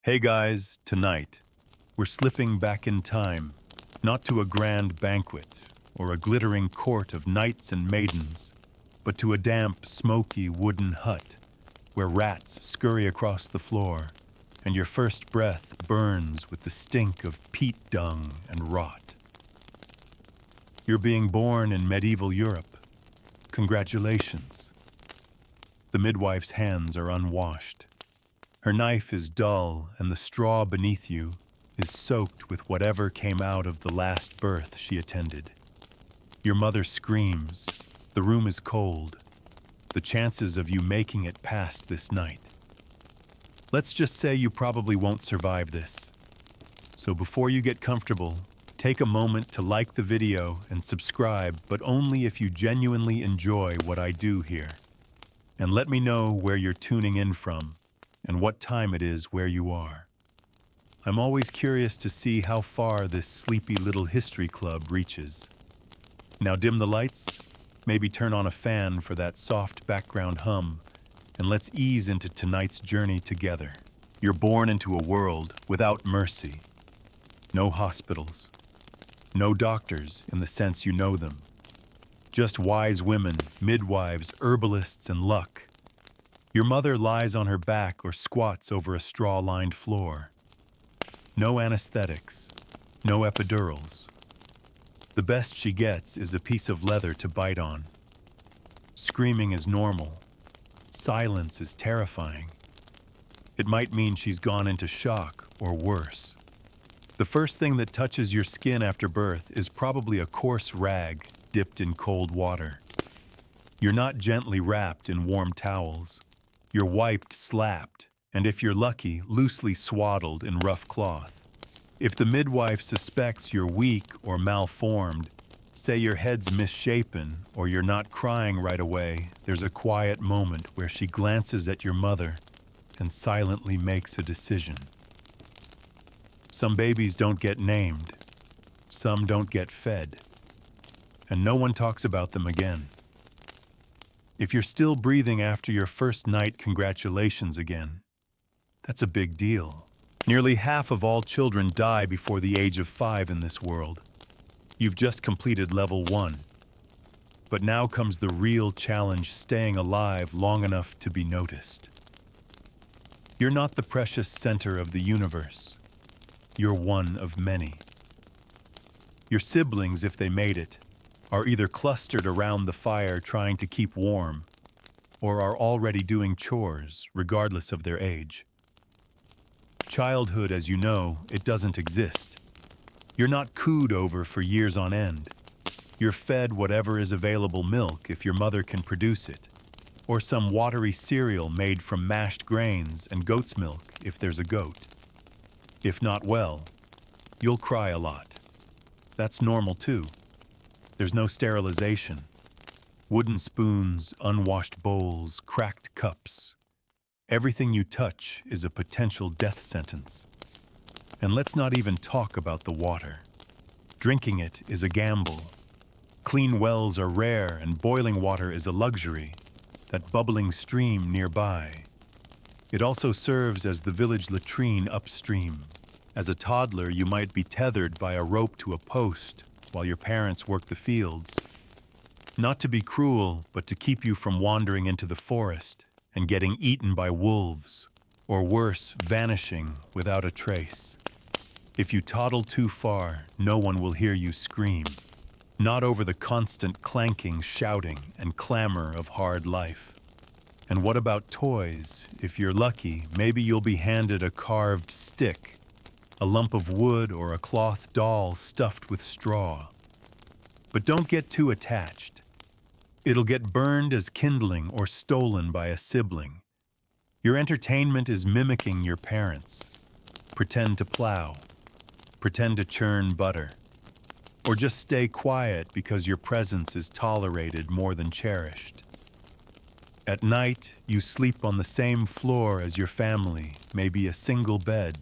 Hey guys, tonight, we're slipping back in time, not to a grand banquet or a glittering court of knights and maidens, but to a damp, smoky wooden hut where rats scurry across the floor and your first breath burns with the stink of peat dung and rot. You're being born in medieval Europe. Congratulations. The midwife's hands are unwashed. Her knife is dull, and the straw beneath you is soaked with whatever came out of the last birth she attended. Your mother screams. The room is cold. The chances of you making it past this night. Let's just say you probably won't survive this. So before you get comfortable, take a moment to like the video and subscribe, but only if you genuinely enjoy what I do here. And let me know where you're tuning in from and what time it is where you are. I'm always curious to see how far this sleepy little history club reaches. Now dim the lights, maybe turn on a fan for that soft background hum, and let's ease into tonight's journey together. You're born into a world without mercy. No hospitals. No doctors in the sense you know them. Just wise women, midwives, herbalists, and luck. Your mother lies on her back or squats over a straw-lined floor. No anesthetics, no epidurals. The best she gets is a piece of leather to bite on. Screaming is normal. Silence is terrifying. It might mean she's gone into shock or worse. The first thing that touches your skin after birth is probably a coarse rag dipped in cold water. You're not gently wrapped in warm towels. You're wiped, slapped, and if you're lucky, loosely swaddled in rough cloth. If the midwife suspects you're weak or malformed, say your head's misshapen or you're not crying right away, there's a quiet moment where she glances at your mother and silently makes a decision. Some babies don't get named. Some don't get fed. And no one talks about them again. If you're still breathing after your first night, congratulations again. That's a big deal. Nearly half of all children die before the age of 5 in this world. You've just completed level 1. But now comes the real challenge, staying alive long enough to be noticed. You're not the precious center of the universe. You're one of many. Your siblings, if they made it, are either clustered around the fire trying to keep warm, or are already doing chores, regardless of their age. Childhood, as you know, it doesn't exist. You're not cooed over for years on end. You're fed whatever is available milk if your mother can produce it, or some watery cereal made from mashed grains and goat's milk if there's a goat. If not well, you'll cry a lot. That's normal too. There's no sterilization. Wooden spoons, unwashed bowls, cracked cups. Everything you touch is a potential death sentence. And let's not even talk about the water. Drinking it is a gamble. Clean wells are rare and boiling water is a luxury, that bubbling stream nearby. It also serves as the village latrine upstream. As a toddler, you might be tethered by a rope to a post while your parents work the fields. Not to be cruel, but to keep you from wandering into the forest and getting eaten by wolves, or worse, vanishing without a trace. If you toddle too far, no one will hear you scream. Not over the constant clanking, shouting, and clamor of hard life. And what about toys? If you're lucky, maybe you'll be handed a carved stick, a lump of wood, or a cloth doll stuffed with straw. But don't get too attached. It'll get burned as kindling or stolen by a sibling. Your entertainment is mimicking your parents. Pretend to plow. Pretend to churn butter. Or just stay quiet because your presence is tolerated more than cherished. At night, you sleep on the same floor as your family, maybe a single bed,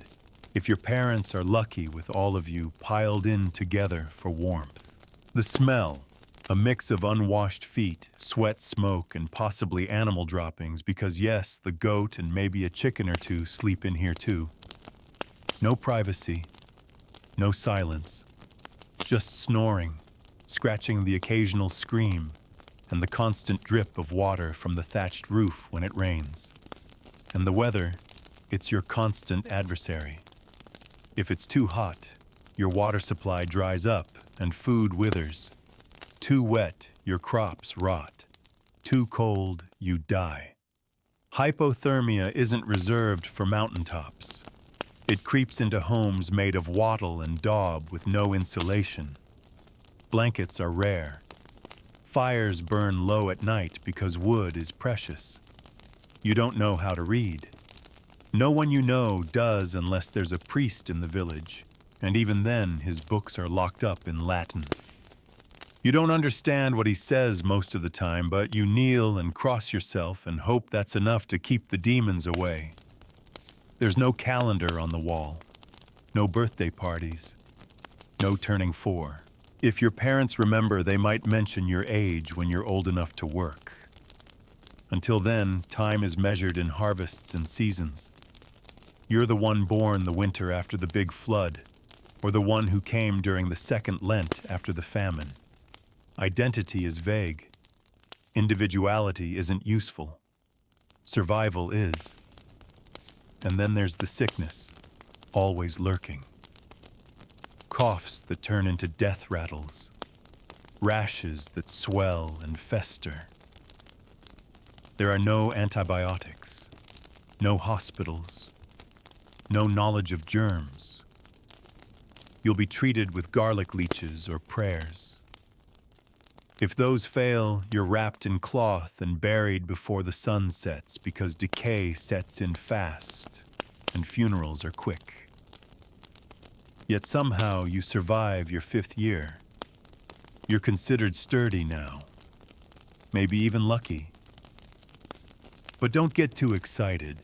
if your parents are lucky with all of you piled in together for warmth. The smell, a mix of unwashed feet, sweat, smoke, and possibly animal droppings because yes, the goat and maybe a chicken or two sleep in here too. No privacy, no silence, just snoring, scratching the occasional scream, and the constant drip of water from the thatched roof when it rains. And the weather, it's your constant adversary. If it's too hot, your water supply dries up and food withers. Too wet, your crops rot. Too cold, you die. Hypothermia isn't reserved for mountaintops. It creeps into homes made of wattle and daub with no insulation. Blankets are rare. Fires burn low at night because wood is precious. You don't know how to read. No one you know does unless there's a priest in the village, and even then his books are locked up in Latin. You don't understand what he says most of the time, but you kneel and cross yourself and hope that's enough to keep the demons away. There's no calendar on the wall, no birthday parties, no turning 4. If your parents remember, they might mention your age when you're old enough to work. Until then, time is measured in harvests and seasons. You're the one born the winter after the big flood, or the one who came during the second Lent after the famine. Identity is vague. Individuality isn't useful. Survival is. And then there's the sickness, always lurking. Coughs that turn into death rattles. Rashes that swell and fester. There are no antibiotics, no hospitals, no knowledge of germs. You'll be treated with garlic leeches or prayers. If those fail, you're wrapped in cloth and buried before the sun sets because decay sets in fast and funerals are quick. Yet somehow you survive your 5th year. You're considered sturdy now, maybe even lucky. But don't get too excited.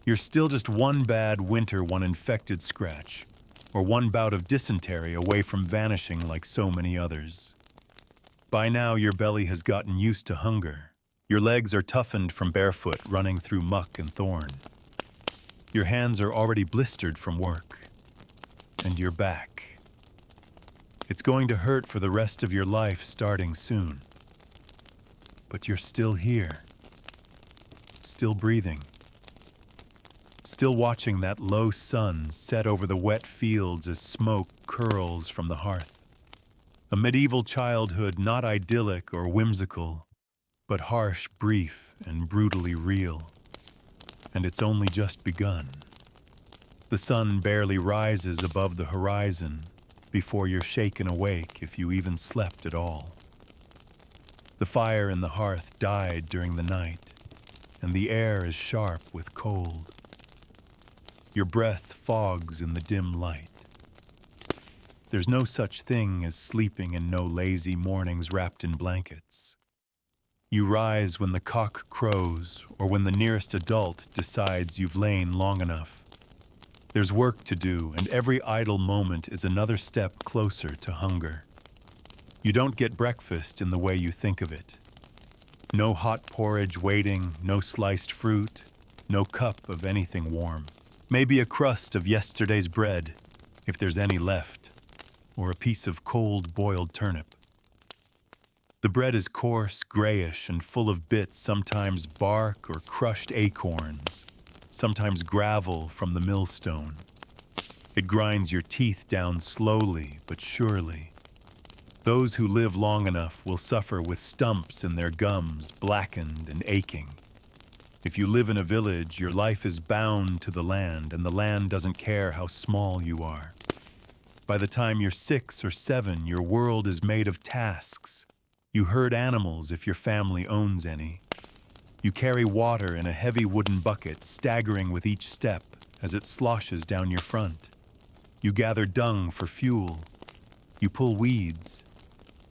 You're still just one bad winter, one infected scratch, or one bout of dysentery away from vanishing like so many others. By now, your belly has gotten used to hunger. Your legs are toughened from barefoot running through muck and thorn. Your hands are already blistered from work. And you're back. It's going to hurt for the rest of your life starting soon. But you're still here. Still breathing. Still watching that low sun set over the wet fields as smoke curls from the hearth. A medieval childhood not idyllic or whimsical, but harsh, brief, and brutally real. And it's only just begun. The sun barely rises above the horizon before you're shaken awake if you even slept at all. The fire in the hearth died during the night, and the air is sharp with cold. Your breath fogs in the dim light. There's no such thing as sleeping and no lazy mornings wrapped in blankets. You rise when the cock crows or when the nearest adult decides you've lain long enough. There's work to do, and every idle moment is another step closer to hunger. You don't get breakfast in the way you think of it. No hot porridge waiting, no sliced fruit, no cup of anything warm. Maybe a crust of yesterday's bread, if there's any left, or a piece of cold boiled turnip. The bread is coarse, grayish, and full of bits, sometimes bark or crushed acorns, sometimes gravel from the millstone. It grinds your teeth down slowly but surely. Those who live long enough will suffer with stumps in their gums, blackened and aching. If you live in a village, your life is bound to the land, and the land doesn't care how small you are. By the time you're 6 or 7, your world is made of tasks. You herd animals if your family owns any. You carry water in a heavy wooden bucket, staggering with each step as it sloshes down your front. You gather dung for fuel. You pull weeds.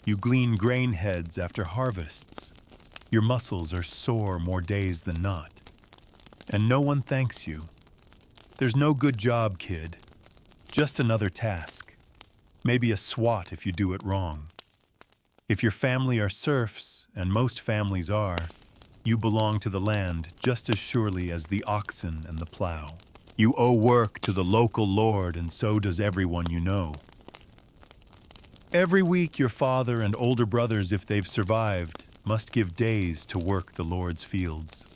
You glean grain heads after harvests. Your muscles are sore more days than not. And no one thanks you. There's no good job, kid. Just another task. Maybe a swat if you do it wrong. If your family are serfs, and most families are, you belong to the land just as surely as the oxen and the plow. You owe work to the local lord, and so does everyone you know. Every week, your father and older brothers, if they've survived, must give days to work the Lord's fields.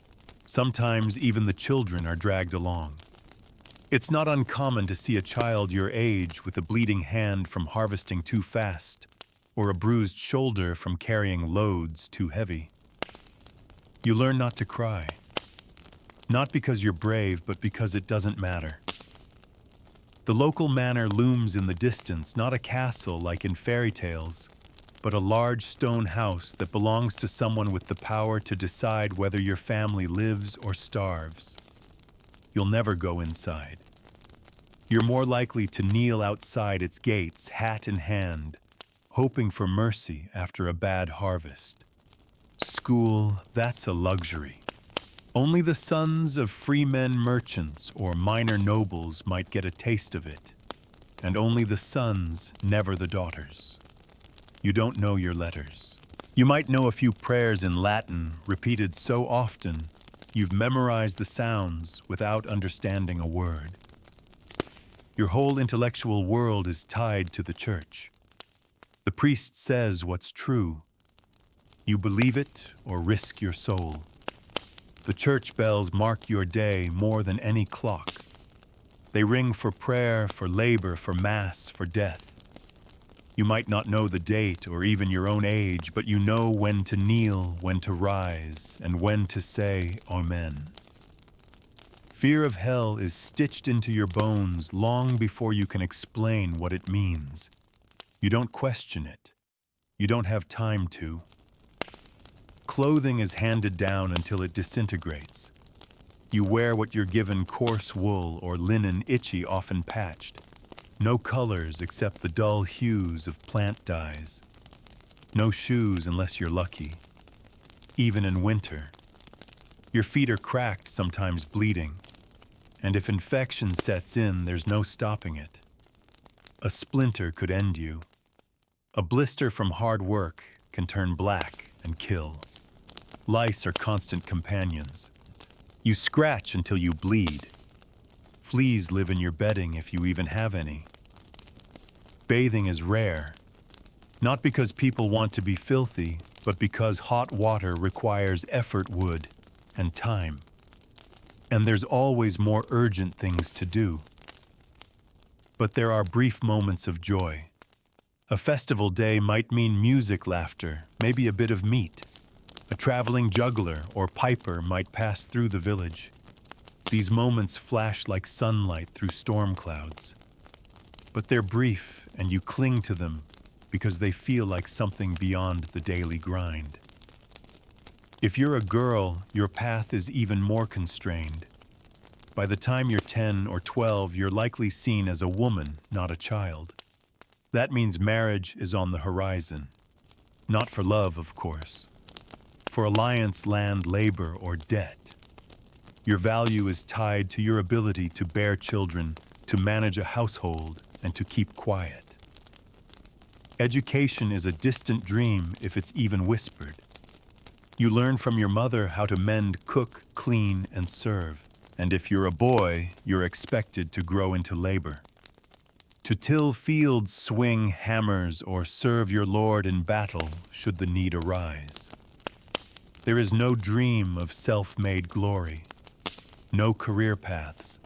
Sometimes even the children are dragged along. It's not uncommon to see a child your age with a bleeding hand from harvesting too fast, or a bruised shoulder from carrying loads too heavy. You learn not to cry. Not because you're brave, but because it doesn't matter. The local manor looms in the distance, not a castle like in fairy tales, but a large stone house that belongs to someone with the power to decide whether your family lives or starves. You'll never go inside. You're more likely to kneel outside its gates, hat in hand, hoping for mercy after a bad harvest. School, that's a luxury. Only the sons of freemen merchants or minor nobles might get a taste of it, and only the sons, never the daughters. You don't know your letters. You might know a few prayers in Latin, repeated so often, you've memorized the sounds without understanding a word. Your whole intellectual world is tied to the church. The priest says what's true. You believe it or risk your soul. The church bells mark your day more than any clock. They ring for prayer, for labor, for mass, for death. You might not know the date or even your own age, but you know when to kneel, when to rise, and when to say Amen. Fear of hell is stitched into your bones long before you can explain what it means. You don't question it. You don't have time to. Clothing is handed down until it disintegrates. You wear what you're given, coarse wool or linen, itchy, often patched. No colors except the dull hues of plant dyes. No shoes unless you're lucky. Even in winter. Your feet are cracked, sometimes bleeding. And if infection sets in, there's no stopping it. A splinter could end you. A blister from hard work can turn black and kill. Lice are constant companions. You scratch until you bleed. Fleas live in your bedding if you even have any. Bathing is rare, not because people want to be filthy, but because hot water requires effort, wood, and time. And there's always more urgent things to do. But there are brief moments of joy. A festival day might mean music, laughter, maybe a bit of meat. A traveling juggler or piper might pass through the village. These moments flash like sunlight through storm clouds. But they're brief, and you cling to them because they feel like something beyond the daily grind. If you're a girl, your path is even more constrained. By the time you're 10 or 12, you're likely seen as a woman, not a child. That means marriage is on the horizon. Not for love, of course. For alliance, land, labor, or debt. Your value is tied to your ability to bear children, to manage a household, and to keep quiet. Education is a distant dream if it's even whispered. You learn from your mother how to mend, cook, clean, and serve. And if you're a boy, you're expected to grow into labor. To till fields, swing hammers, or serve your lord in battle should the need arise. There is no dream of self-made glory, no career paths.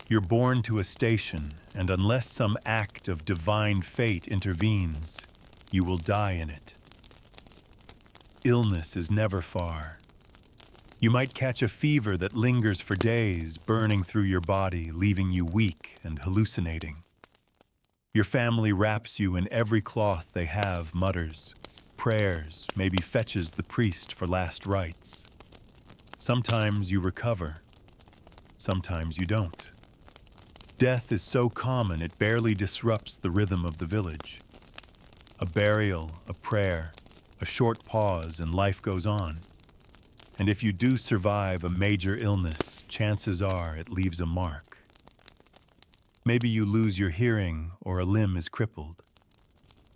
You're born to a station, and unless some act of divine fate intervenes, you will die in it. Illness is never far. You might catch a fever that lingers for days, burning through your body, leaving you weak and hallucinating. Your family wraps you in every cloth they have, mutters, prayers, maybe fetches the priest for last rites. Sometimes you recover, sometimes you don't. Death is so common it barely disrupts the rhythm of the village. A burial, a prayer, a short pause, and life goes on. And if you do survive a major illness, chances are it leaves a mark. Maybe you lose your hearing or a limb is crippled.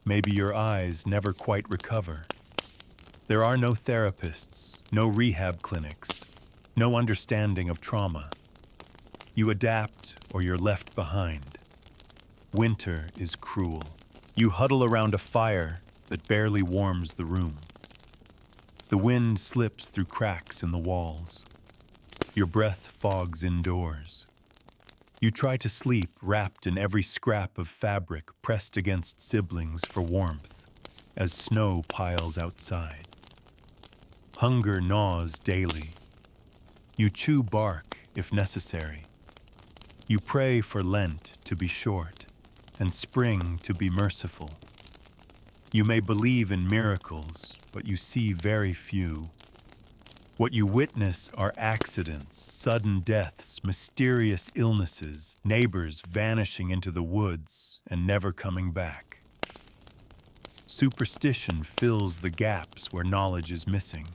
Maybe your eyes never quite recover. There are no therapists, no rehab clinics, no understanding of trauma. You adapt or you're left behind. Winter is cruel. You huddle around a fire that barely warms the room. The wind slips through cracks in the walls. Your breath fogs indoors. You try to sleep wrapped in every scrap of fabric pressed against siblings for warmth as snow piles outside. Hunger gnaws daily. You chew bark if necessary. You pray for Lent to be short and spring to be merciful. You may believe in miracles, but you see very few. What you witness are accidents, sudden deaths, mysterious illnesses, neighbors vanishing into the woods and never coming back. Superstition fills the gaps where knowledge is missing.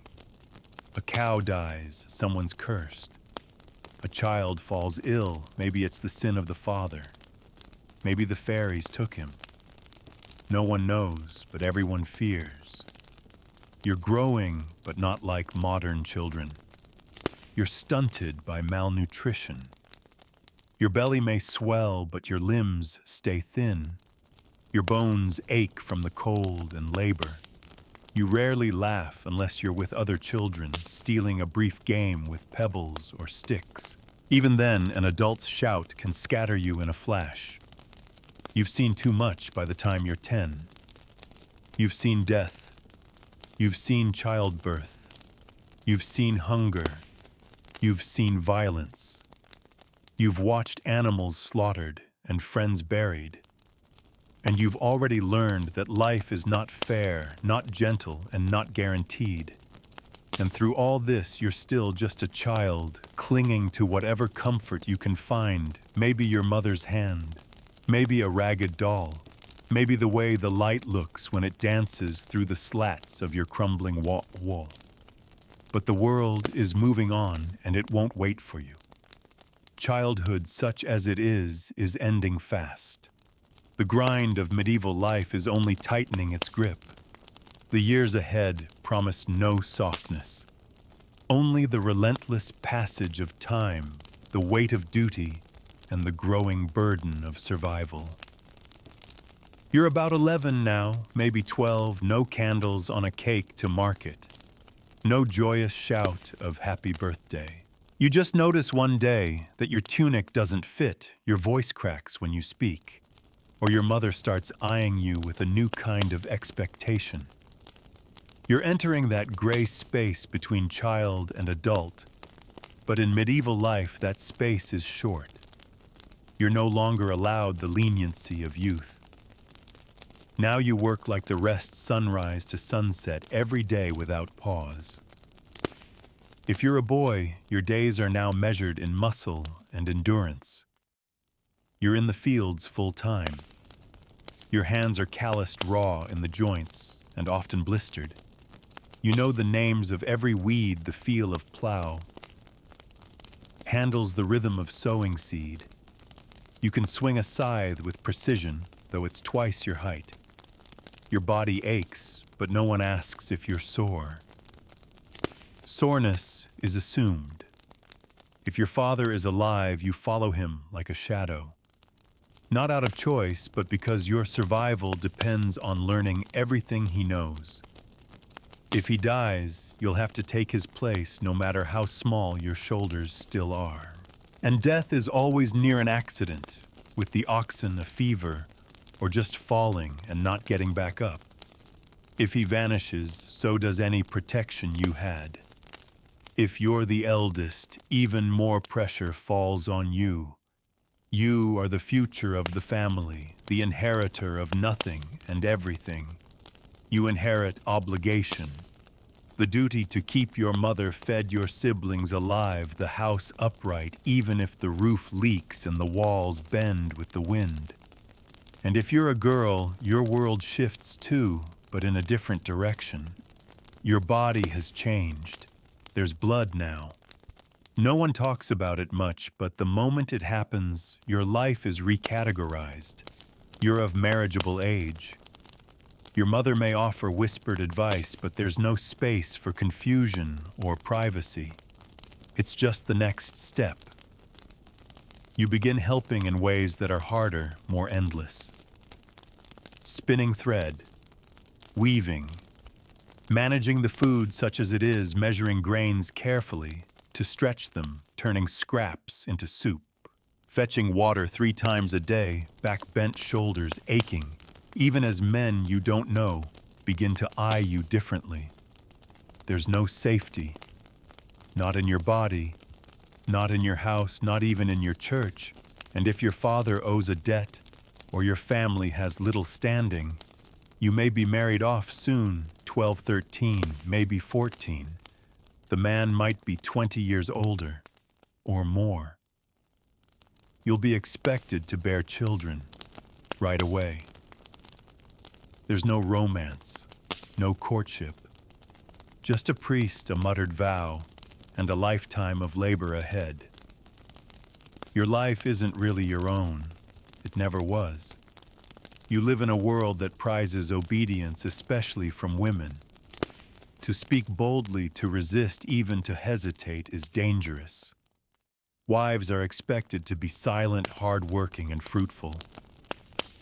A cow dies, someone's cursed. A child falls ill, maybe it's the sin of the father. Maybe the fairies took him. No one knows, but everyone fears. You're growing, but not like modern children. You're stunted by malnutrition. Your belly may swell, but your limbs stay thin. Your bones ache from the cold and labor. You rarely laugh unless you're with other children, stealing a brief game with pebbles or sticks. Even then, an adult's shout can scatter you in a flash. You've seen too much by the time you're 10. You've seen death. You've seen childbirth. You've seen hunger. You've seen violence. You've watched animals slaughtered and friends buried. And you've already learned that life is not fair, not gentle, and not guaranteed. And through all this, you're still just a child, clinging to whatever comfort you can find, maybe your mother's hand, maybe a ragged doll, maybe the way the light looks when it dances through the slats of your crumbling wall. But the world is moving on, and it won't wait for you. Childhood, such as it is ending fast. The grind of medieval life is only tightening its grip. The years ahead promise no softness. Only the relentless passage of time, the weight of duty, and the growing burden of survival. You're about 11 now, maybe 12, no candles on a cake to mark it. No joyous shout of happy birthday. You just notice one day that your tunic doesn't fit, your voice cracks when you speak. Or your mother starts eyeing you with a new kind of expectation. You're entering that gray space between child and adult, but in medieval life that space is short. You're no longer allowed the leniency of youth. Now you work like the rest, sunrise to sunset every day without pause. If you're a boy, your days are now measured in muscle and endurance. You're in the fields full time. Your hands are calloused raw in the joints and often blistered. You know the names of every weed, the feel of plow. Handles the rhythm of sowing seed. You can swing a scythe with precision, though it's twice your height. Your body aches, but no one asks if you're sore. Soreness is assumed. If your father is alive, you follow him like a shadow. Not out of choice, but because your survival depends on learning everything he knows. If he dies, you'll have to take his place no matter how small your shoulders still are. And death is always near an accident, with the oxen a fever, or just falling and not getting back up. If he vanishes, so does any protection you had. If you're the eldest, even more pressure falls on you. You are the future of the family, the inheritor of nothing and everything. You inherit obligation, the duty to keep your mother fed, your siblings alive, the house upright, even if the roof leaks and the walls bend with the wind. And if you're a girl, your world shifts too, but in a different direction. Your body has changed. There's blood now. No one talks about it much, but the moment it happens, your life is recategorized. You're of marriageable age. Your mother may offer whispered advice, but there's no space for confusion or privacy. It's just the next step. You begin helping in ways that are harder, more endless. Spinning thread, weaving, managing the food such as it is, measuring grains carefully to stretch them, turning scraps into soup. Fetching water 3 times a day, back bent shoulders aching, even as men you don't know begin to eye you differently. There's no safety, not in your body, not in your house, not even in your church. And if your father owes a debt, or your family has little standing, you may be married off soon, 12, 13, maybe 14. The man might be 20 years older, or more. You'll be expected to bear children right away. There's no romance, no courtship, just a priest, a muttered vow, and a lifetime of labor ahead. Your life isn't really your own. It never was. You live in a world that prizes obedience, especially from women. To speak boldly, to resist, even to hesitate is dangerous. Wives are expected to be silent, hard-working, and fruitful.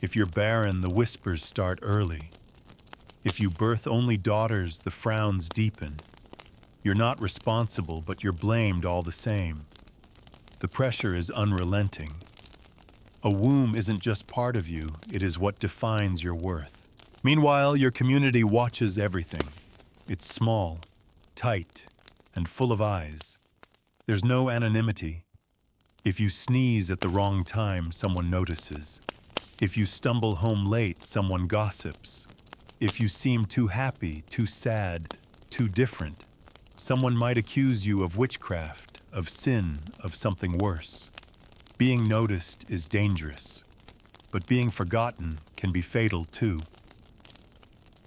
If you're barren, the whispers start early. If you birth only daughters, the frowns deepen. You're not responsible, but you're blamed all the same. The pressure is unrelenting. A womb isn't just part of you, it is what defines your worth. Meanwhile, your community watches everything. It's small, tight, and full of eyes. There's no anonymity. If you sneeze at the wrong time, someone notices. If you stumble home late, someone gossips. If you seem too happy, too sad, too different, someone might accuse you of witchcraft, of sin, of something worse. Being noticed is dangerous, but being forgotten can be fatal too.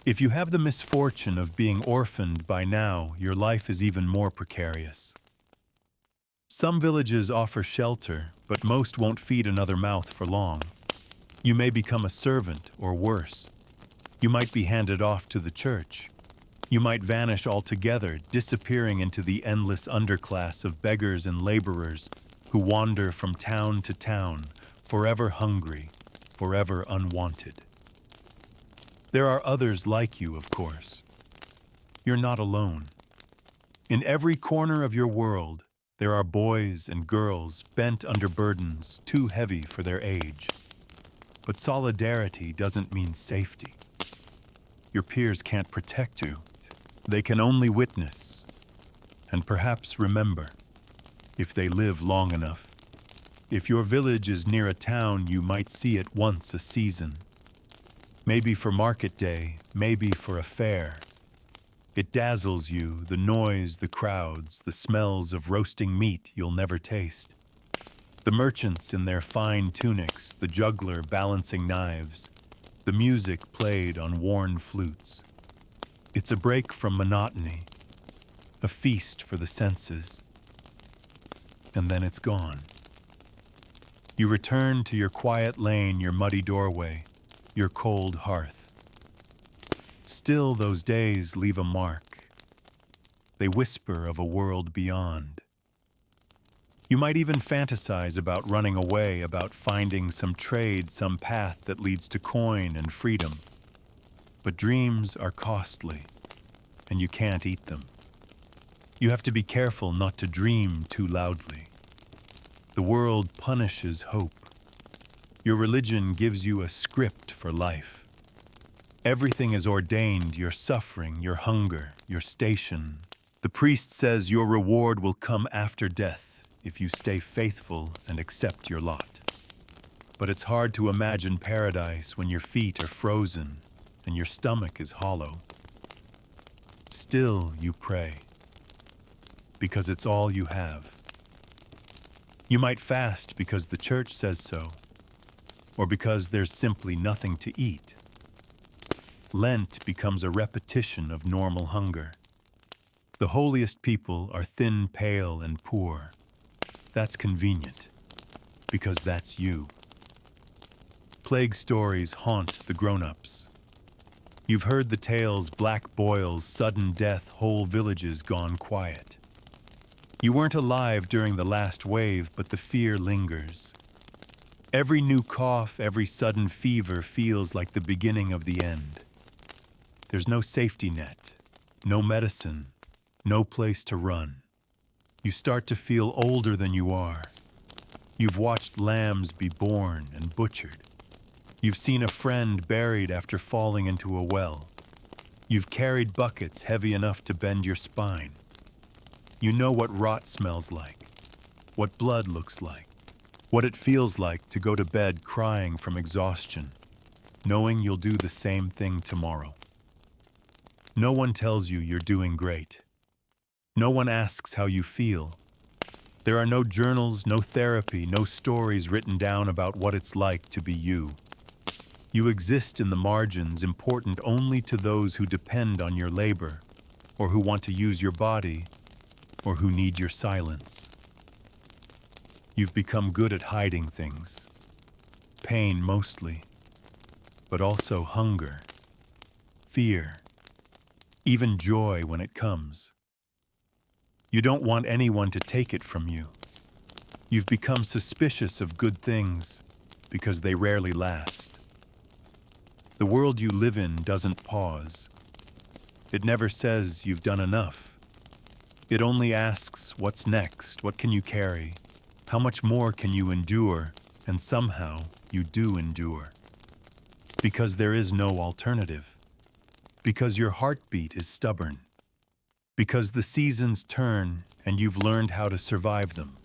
If you have the misfortune of being orphaned by now, your life is even more precarious. Some villages offer shelter, but most won't feed another mouth for long. You may become a servant, or worse. You might be handed off to the church. You might vanish altogether, disappearing into the endless underclass of beggars and laborers who wander from town to town, forever hungry, forever unwanted. There are others like you, of course. You're not alone. In every corner of your world, there are boys and girls bent under burdens too heavy for their age. But solidarity doesn't mean safety. Your peers can't protect you. They can only witness, and perhaps remember, if they live long enough. If your village is near a town, you might see it once a season. Maybe for market day, maybe for a fair. It dazzles you, the noise, the crowds, the smells of roasting meat you'll never taste. The merchants in their fine tunics, the juggler balancing knives, the music played on worn flutes. It's a break from monotony, a feast for the senses. And then it's gone. You return to your quiet lane, your muddy doorway, your cold hearth. Still, those days leave a mark. They whisper of a world beyond. You might even fantasize about running away, about finding some trade, some path that leads to coin and freedom. But dreams are costly, and you can't eat them. You have to be careful not to dream too loudly. The world punishes hope. Your religion gives you a script for life. Everything is ordained, your suffering, your hunger, your station. The priest says your reward will come after death if you stay faithful and accept your lot. But it's hard to imagine paradise when your feet are frozen and your stomach is hollow. Still, you pray, because it's all you have. You might fast because the church says so, or because there's simply nothing to eat. Lent becomes a repetition of normal hunger. The holiest people are thin, pale, and poor. That's convenient, because that's you. Plague stories haunt the grown-ups. You've heard the tales, black boils, sudden death, whole villages gone quiet. You weren't alive during the last wave, but the fear lingers. Every new cough, every sudden fever feels like the beginning of the end. There's no safety net, no medicine, no place to run. You start to feel older than you are. You've watched lambs be born and butchered. You've seen a friend buried after falling into a well. You've carried buckets heavy enough to bend your spine. You know what rot smells like, what blood looks like, what it feels like to go to bed crying from exhaustion, knowing you'll do the same thing tomorrow. No one tells you you're doing great. No one asks how you feel. There are no journals, no therapy, no stories written down about what it's like to be you. You exist in the margins, important only to those who depend on your labor, or who want to use your body, or who need your silence. You've become good at hiding things. Pain mostly, but also hunger, fear, even joy when it comes. You don't want anyone to take it from you. You've become suspicious of good things because they rarely last. The world you live in doesn't pause. It never says you've done enough. It only asks, what's next? What can you carry? How much more can you endure? And somehow you do endure. Because there is no alternative. Because your heartbeat is stubborn. Because the seasons turn and you've learned how to survive them.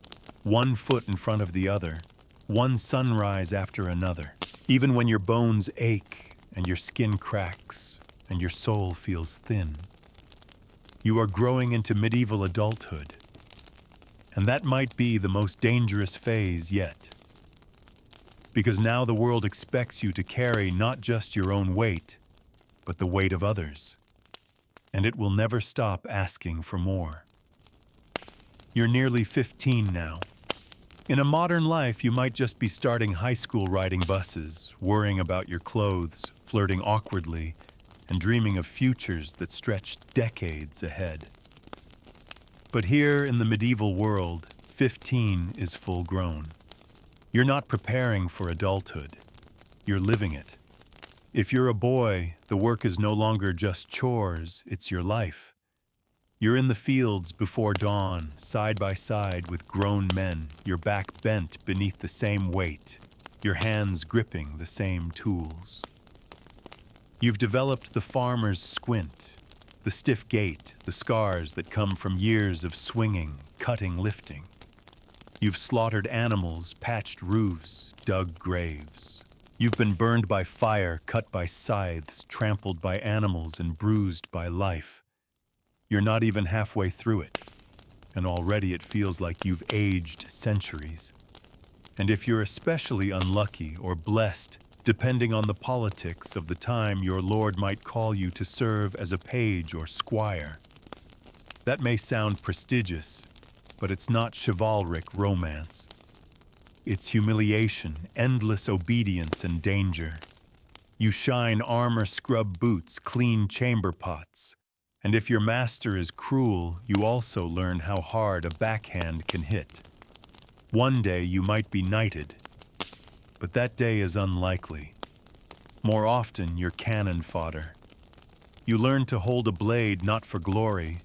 One foot in front of the other, one sunrise after another. Even when your bones ache and your skin cracks and your soul feels thin. You are growing into medieval adulthood. And that might be the most dangerous phase yet. Because now the world expects you to carry not just your own weight, but the weight of others. And it will never stop asking for more. You're nearly 15 now. In a modern life, you might just be starting high school riding buses, worrying about your clothes, flirting awkwardly, and dreaming of futures that stretch decades ahead. But here in the medieval world, 15 is full grown. You're not preparing for adulthood. You're living it. If you're a boy, the work is no longer just chores, it's your life. You're in the fields before dawn, side by side with grown men, your back bent beneath the same weight, your hands gripping the same tools. You've developed the farmer's squint, the stiff gait, the scars that come from years of swinging, cutting, lifting. You've slaughtered animals, patched roofs, dug graves. You've been burned by fire, cut by scythes, trampled by animals, and bruised by life. You're not even halfway through it, and already it feels like you've aged centuries. And if you're especially unlucky or blessed, depending on the politics of the time, your lord might call you to serve as a page or squire. That may sound prestigious, but it's not chivalric romance. It's humiliation, endless obedience, and danger. You shine armor-scrub boots, clean chamber pots. And if your master is cruel, you also learn how hard a backhand can hit. One day you might be knighted, but that day is unlikely. More often, you're cannon fodder. You learn to hold a blade not for glory,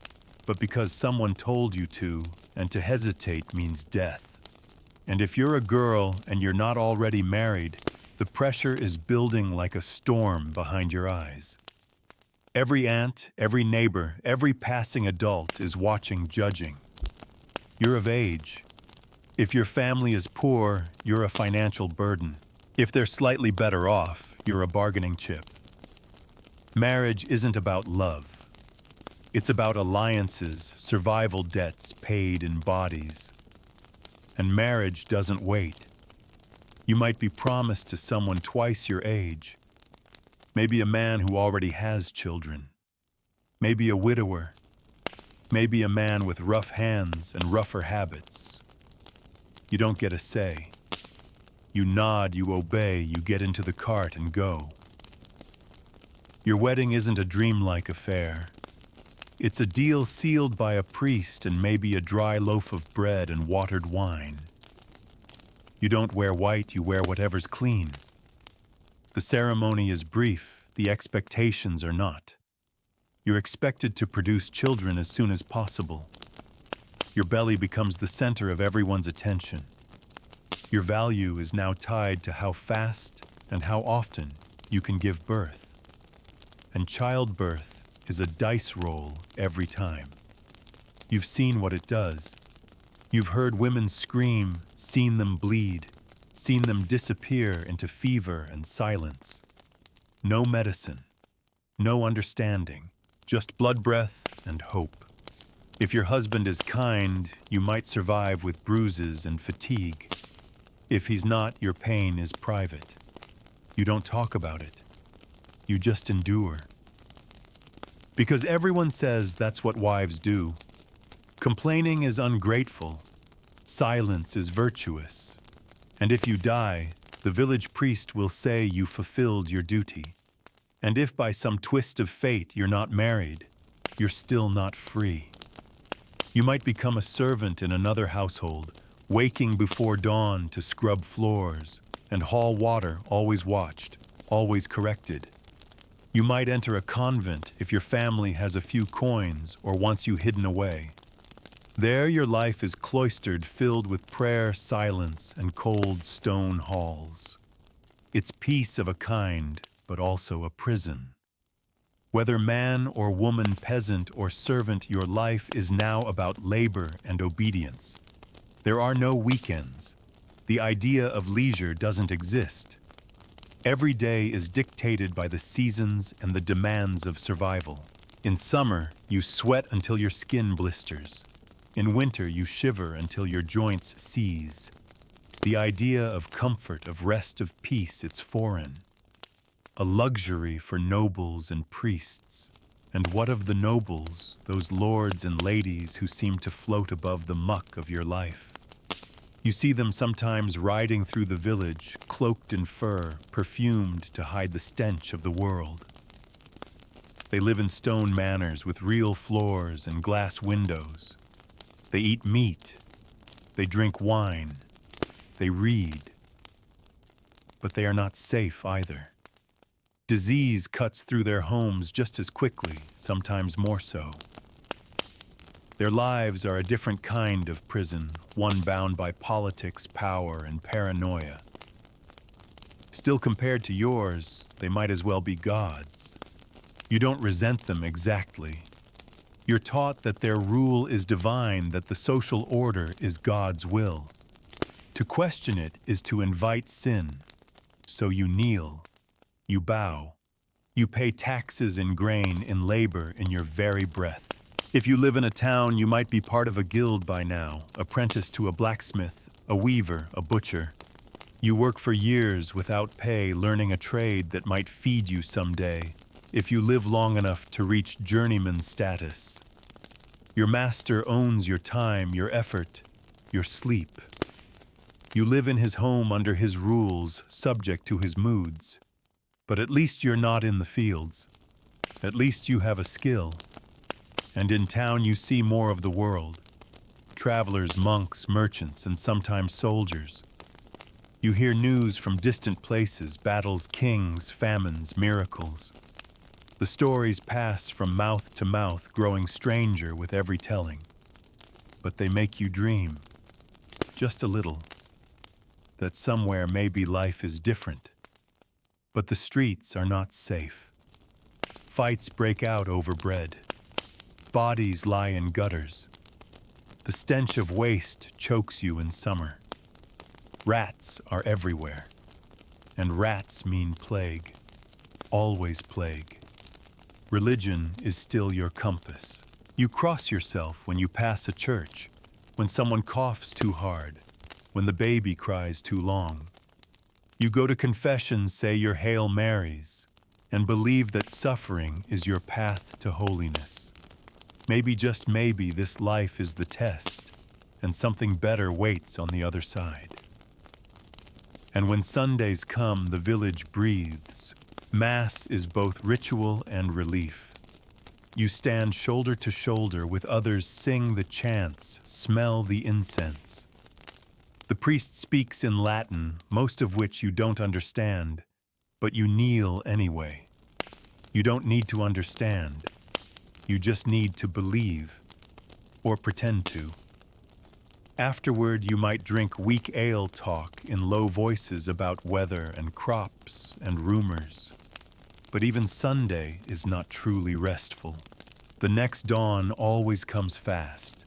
but because someone told you to, and to hesitate means death. And if you're a girl and you're not already married, the pressure is building like a storm behind your eyes. Every aunt, every neighbor, every passing adult is watching, judging. You're of age. If your family is poor, you're a financial burden. If they're slightly better off, you're a bargaining chip. Marriage isn't about love. It's about alliances, survival debts paid in bodies. And marriage doesn't wait. You might be promised to someone twice your age. Maybe a man who already has children. Maybe a widower. Maybe a man with rough hands and rougher habits. You don't get a say. You nod, you obey, you get into the cart and go. Your wedding isn't a dreamlike affair. It's a deal sealed by a priest and maybe a dry loaf of bread and watered wine. You don't wear white, you wear whatever's clean. The ceremony is brief, the expectations are not. You're expected to produce children as soon as possible. Your belly becomes the center of everyone's attention. Your value is now tied to how fast and how often you can give birth. And childbirth is a dice roll every time. You've seen what it does. You've heard women scream, seen them bleed, seen them disappear into fever and silence. No medicine, no understanding, just blood breath and hope. If your husband is kind, you might survive with bruises and fatigue. If he's not, your pain is private. You don't talk about it. You just endure. Because everyone says that's what wives do. Complaining is ungrateful. Silence is virtuous. And if you die, the village priest will say you fulfilled your duty. And if by some twist of fate you're not married, you're still not free. You might become a servant in another household, waking before dawn to scrub floors and haul water, always watched, always corrected. You might enter a convent if your family has a few coins or wants you hidden away. There your life is cloistered, filled with prayer, silence, and cold stone halls. It's peace of a kind, but also a prison. Whether man or woman, peasant or servant, your life is now about labor and obedience. There are no weekends. The idea of leisure doesn't exist. Every day is dictated by the seasons and the demands of survival. In summer, you sweat until your skin blisters. In winter, you shiver until your joints seize. The idea of comfort, of rest, of peace, it's foreign. A luxury for nobles and priests. And what of the nobles, those lords and ladies who seem to float above the muck of your life? You see them sometimes riding through the village, cloaked in fur, perfumed to hide the stench of the world. They live in stone manors with real floors and glass windows. They eat meat. They drink wine. They read. But they are not safe either. Disease cuts through their homes just as quickly, sometimes more so. Their lives are a different kind of prison, one bound by politics, power, and paranoia. Still, compared to yours, they might as well be gods. You don't resent them exactly. You're taught that their rule is divine, that the social order is God's will. To question it is to invite sin. So you kneel, you bow, you pay taxes in grain, in labor, in your very breath. If you live in a town, you might be part of a guild by now, apprenticed to a blacksmith, a weaver, a butcher. You work for years without pay, learning a trade that might feed you someday, if you live long enough to reach journeyman status. Your master owns your time, your effort, your sleep. You live in his home under his rules, subject to his moods. But at least you're not in the fields. At least you have a skill. And in town you see more of the world. Travelers, monks, merchants, and sometimes soldiers. You hear news from distant places, battles, kings, famines, miracles. The stories pass from mouth to mouth, growing stranger with every telling. But they make you dream, just a little, that somewhere maybe life is different. But the streets are not safe. Fights break out over bread. Bodies lie in gutters. The stench of waste chokes you in summer. Rats are everywhere. And rats mean plague. Always plague. Religion is still your compass. You cross yourself when you pass a church, when someone coughs too hard, when the baby cries too long. You go to confession, say your Hail Marys, and believe that suffering is your path to holiness. Maybe, just maybe, this life is the test, and something better waits on the other side. And when Sundays come, the village breathes. Mass is both ritual and relief. You stand shoulder to shoulder with others, sing the chants, smell the incense. The priest speaks in Latin, most of which you don't understand, but you kneel anyway. You don't need to understand. You just need to believe, or pretend to. Afterward, you might drink weak ale talk in low voices about weather and crops and rumors. But even Sunday is not truly restful. The next dawn always comes fast,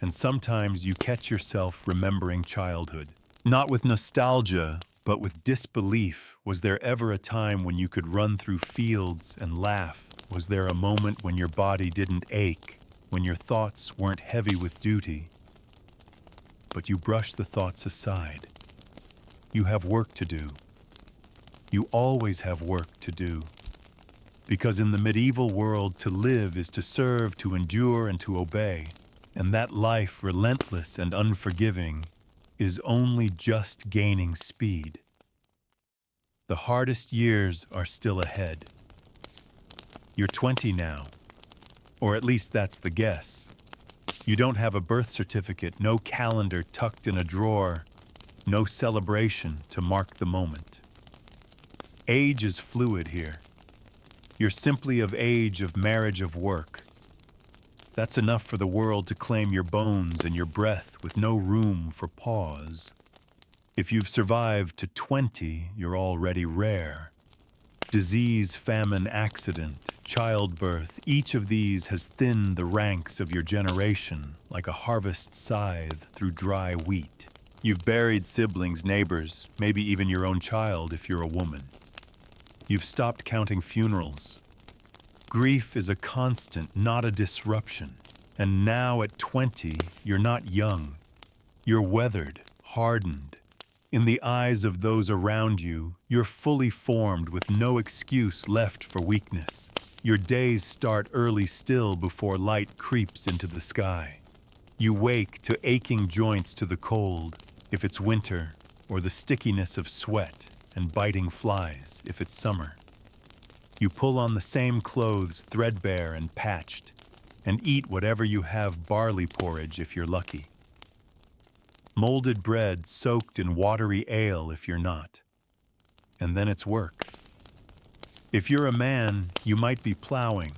and sometimes you catch yourself remembering childhood. Not with nostalgia, but with disbelief. Was there ever a time when you could run through fields and laugh? Was there a moment when your body didn't ache, when your thoughts weren't heavy with duty? But you brush the thoughts aside. You have work to do. You always have work to do. Because in the medieval world, to live is to serve, to endure, and to obey. And that life, relentless and unforgiving, is only just gaining speed. The hardest years are still ahead. You're 20 now, or at least that's the guess. You don't have a birth certificate, no calendar tucked in a drawer, no celebration to mark the moment. Age is fluid here. You're simply of age, of marriage, of work. That's enough for the world to claim your bones and your breath with no room for pause. If you've survived to 20, you're already rare. Disease, famine, accident, childbirth, each of these has thinned the ranks of your generation like a harvest scythe through dry wheat. You've buried siblings, neighbors, maybe even your own child if you're a woman. You've stopped counting funerals. Grief is a constant, not a disruption. And now at 20, you're not young. You're weathered, hardened. In the eyes of those around you, you're fully formed with no excuse left for weakness. Your days start early still before light creeps into the sky. You wake to aching joints to the cold, if it's winter, or the stickiness of sweat and biting flies, if it's summer. You pull on the same clothes, threadbare and patched, and eat whatever you have, barley porridge if you're lucky. Molded bread soaked in watery ale if you're not. And then it's work. If you're a man, you might be plowing,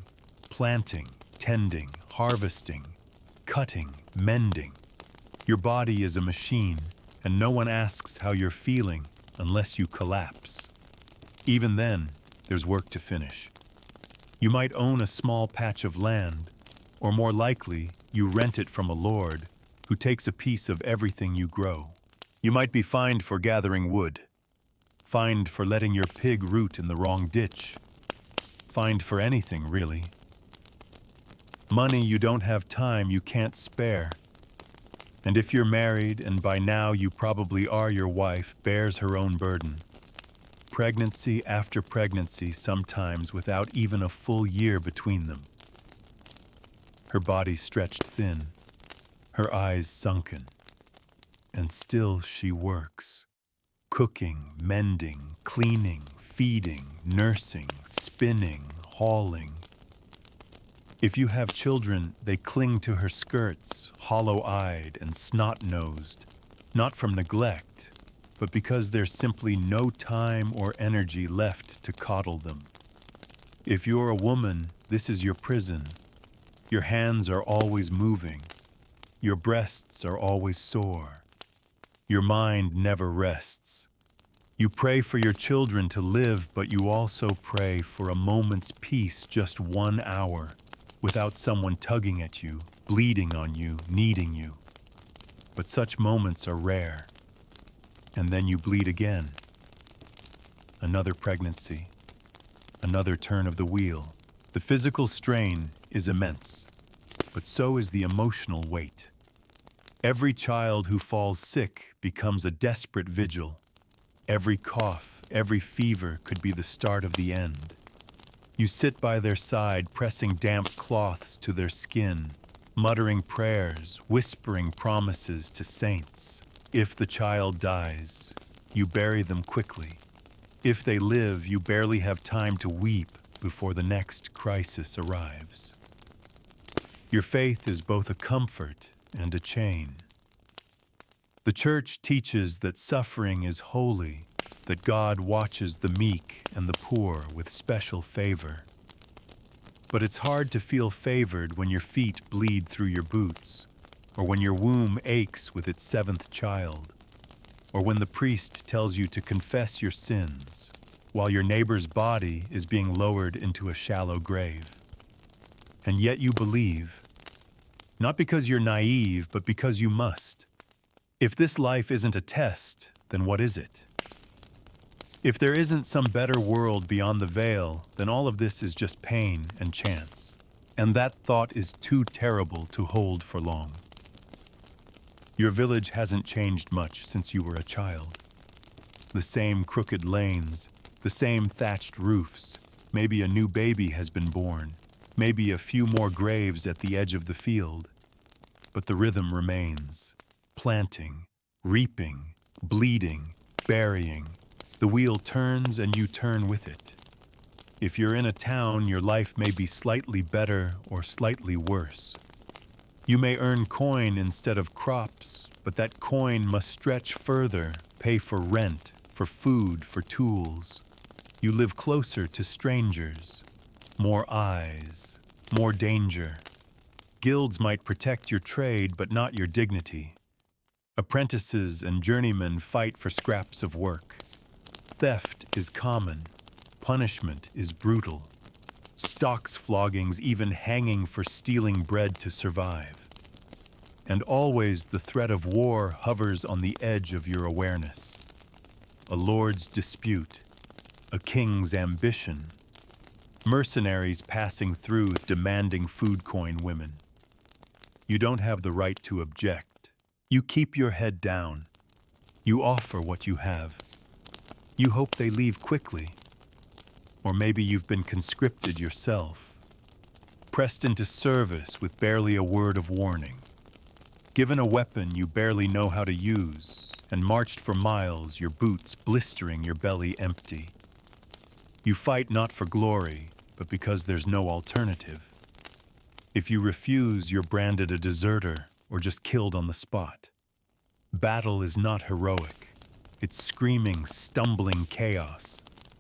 planting, tending, harvesting, cutting, mending. Your body is a machine, and no one asks how you're feeling unless you collapse. Even then, there's work to finish. You might own a small patch of land, or more likely, you rent it from a lord who takes a piece of everything you grow. You might be fined for gathering wood, fined for letting your pig root in the wrong ditch, fined for anything, really. Money you don't have, time you can't spare. And if you're married, and by now you probably are, your wife bears her own burden. Pregnancy after pregnancy, sometimes without even a full year between them. Her body stretched thin, her eyes sunken, and still she works. Cooking, mending, cleaning, feeding, nursing, spinning, hauling. If you have children, they cling to her skirts, hollow-eyed and snot-nosed, not from neglect, but because there's simply no time or energy left to coddle them. If you're a woman, this is your prison. Your hands are always moving. Your breasts are always sore. Your mind never rests. You pray for your children to live, but you also pray for a moment's peace, just 1 hour, without someone tugging at you, bleeding on you, needing you. But such moments are rare. And then you bleed again. Another pregnancy. Another turn of the wheel. The physical strain is immense, but so is the emotional weight. Every child who falls sick becomes a desperate vigil. Every cough, every fever could be the start of the end. You sit by their side, pressing damp cloths to their skin, muttering prayers, whispering promises to saints. If the child dies, you bury them quickly. If they live, you barely have time to weep before the next crisis arrives. Your faith is both a comfort and a chain. The church teaches that suffering is holy, that God watches the meek and the poor with special favor. But it's hard to feel favored when your feet bleed through your boots, or when your womb aches with its seventh child, or when the priest tells you to confess your sins, while your neighbor's body is being lowered into a shallow grave. And yet you believe, not because you're naive, but because you must. If this life isn't a test, then what is it? If there isn't some better world beyond the veil, then all of this is just pain and chance. And that thought is too terrible to hold for long. Your village hasn't changed much since you were a child. The same crooked lanes, the same thatched roofs, maybe a new baby has been born, maybe a few more graves at the edge of the field. But the rhythm remains. Planting, reaping, bleeding, burying. The wheel turns and you turn with it. If you're in a town, your life may be slightly better or slightly worse. You may earn coin instead of crops, but that coin must stretch further, pay for rent, for food, for tools. You live closer to strangers. More eyes, more danger. Guilds might protect your trade, but not your dignity. Apprentices and journeymen fight for scraps of work. Theft is common. Punishment is brutal. Stocks floggings, even hanging for stealing bread to survive. And always the threat of war hovers on the edge of your awareness. A lord's dispute, a king's ambition, mercenaries passing through demanding food coin women. You don't have the right to object. You keep your head down. You offer what you have. You hope they leave quickly. Or maybe you've been conscripted yourself, pressed into service with barely a word of warning, given a weapon you barely know how to use, and marched for miles, your boots blistering, your belly empty. You fight not for glory, but because there's no alternative. If you refuse, you're branded a deserter or just killed on the spot. Battle is not heroic. It's screaming, stumbling chaos.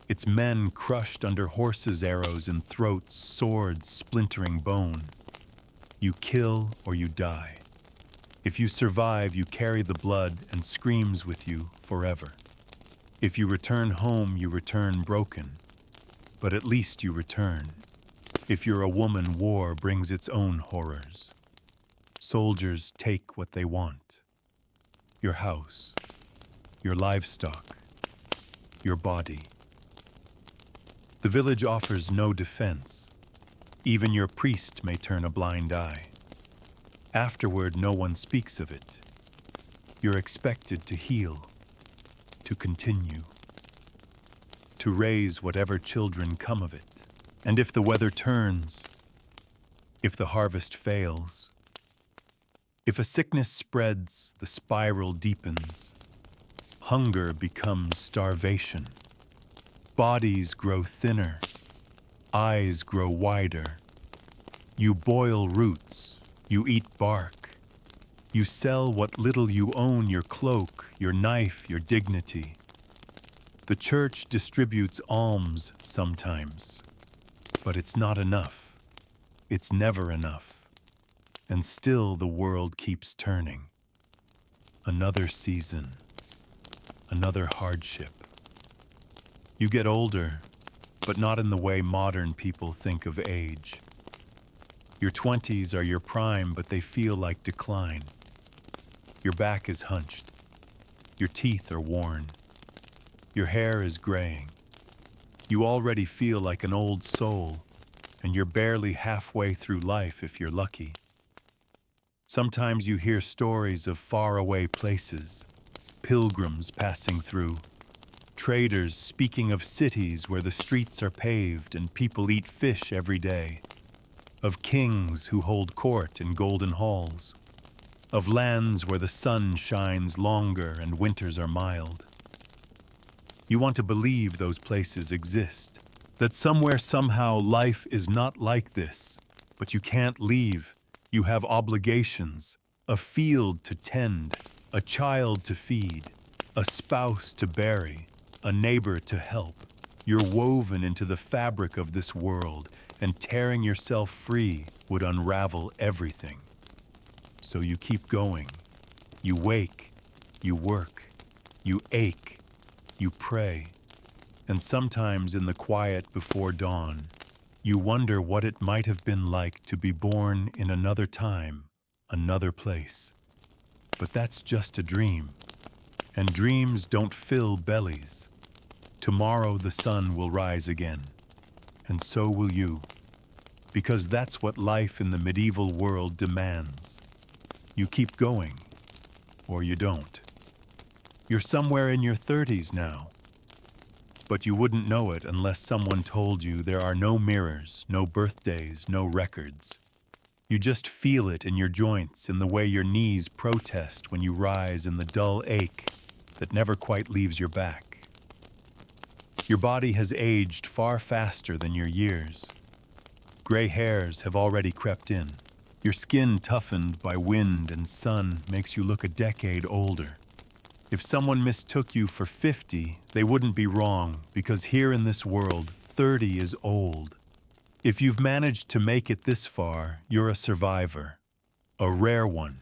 It's men crushed under horses' arrows and throats, swords splintering bone. You kill or you die. If you survive, you carry the blood and screams with you forever. If you return home, you return broken. But at least you return. If you're a woman, war brings its own horrors. Soldiers take what they want. Your house, your livestock, your body. The village offers no defense. Even your priest may turn a blind eye. Afterward, no one speaks of it. You're expected to heal, to continue, to raise whatever children come of it. And if the weather turns, if the harvest fails, if a sickness spreads, the spiral deepens. Hunger becomes starvation. Bodies grow thinner. Eyes grow wider. You boil roots. You eat bark. You sell what little you own, your cloak, your knife, your dignity. The church distributes alms sometimes, but it's not enough. It's never enough. And still the world keeps turning. Another season. Another hardship. You get older, but not in the way modern people think of age. Your 20s are your prime, but they feel like decline. Your back is hunched. Your teeth are worn. Your hair is graying. You already feel like an old soul, and you're barely halfway through life if you're lucky. Sometimes you hear stories of faraway places, pilgrims passing through, traders speaking of cities where the streets are paved and people eat fish every day, of kings who hold court in golden halls, of lands where the sun shines longer and winters are mild. You want to believe those places exist, that somewhere, somehow, life is not like this, but you can't leave You have obligations, a field to tend, a child to feed, a spouse to bury, a neighbor to help. You're woven into the fabric of this world, and tearing yourself free would unravel everything. So you keep going. You wake, you work, you ache, you pray. And sometimes in the quiet before dawn, you wonder what it might have been like to be born in another time, another place. But that's just a dream. And dreams don't fill bellies. Tomorrow the sun will rise again. And so will you. Because that's what life in the medieval world demands. You keep going, or you don't. You're somewhere in your 30s now. But you wouldn't know it unless someone told you there are no mirrors, no birthdays, no records. You just feel it in your joints, in the way your knees protest when you rise, in the dull ache that never quite leaves your back. Your body has aged far faster than your years. Gray hairs have already crept in. Your skin, toughened by wind and sun, makes you look a decade older. If someone mistook you for 50, they wouldn't be wrong, because here in this world, 30 is old. If you've managed to make it this far, you're a survivor, a rare one.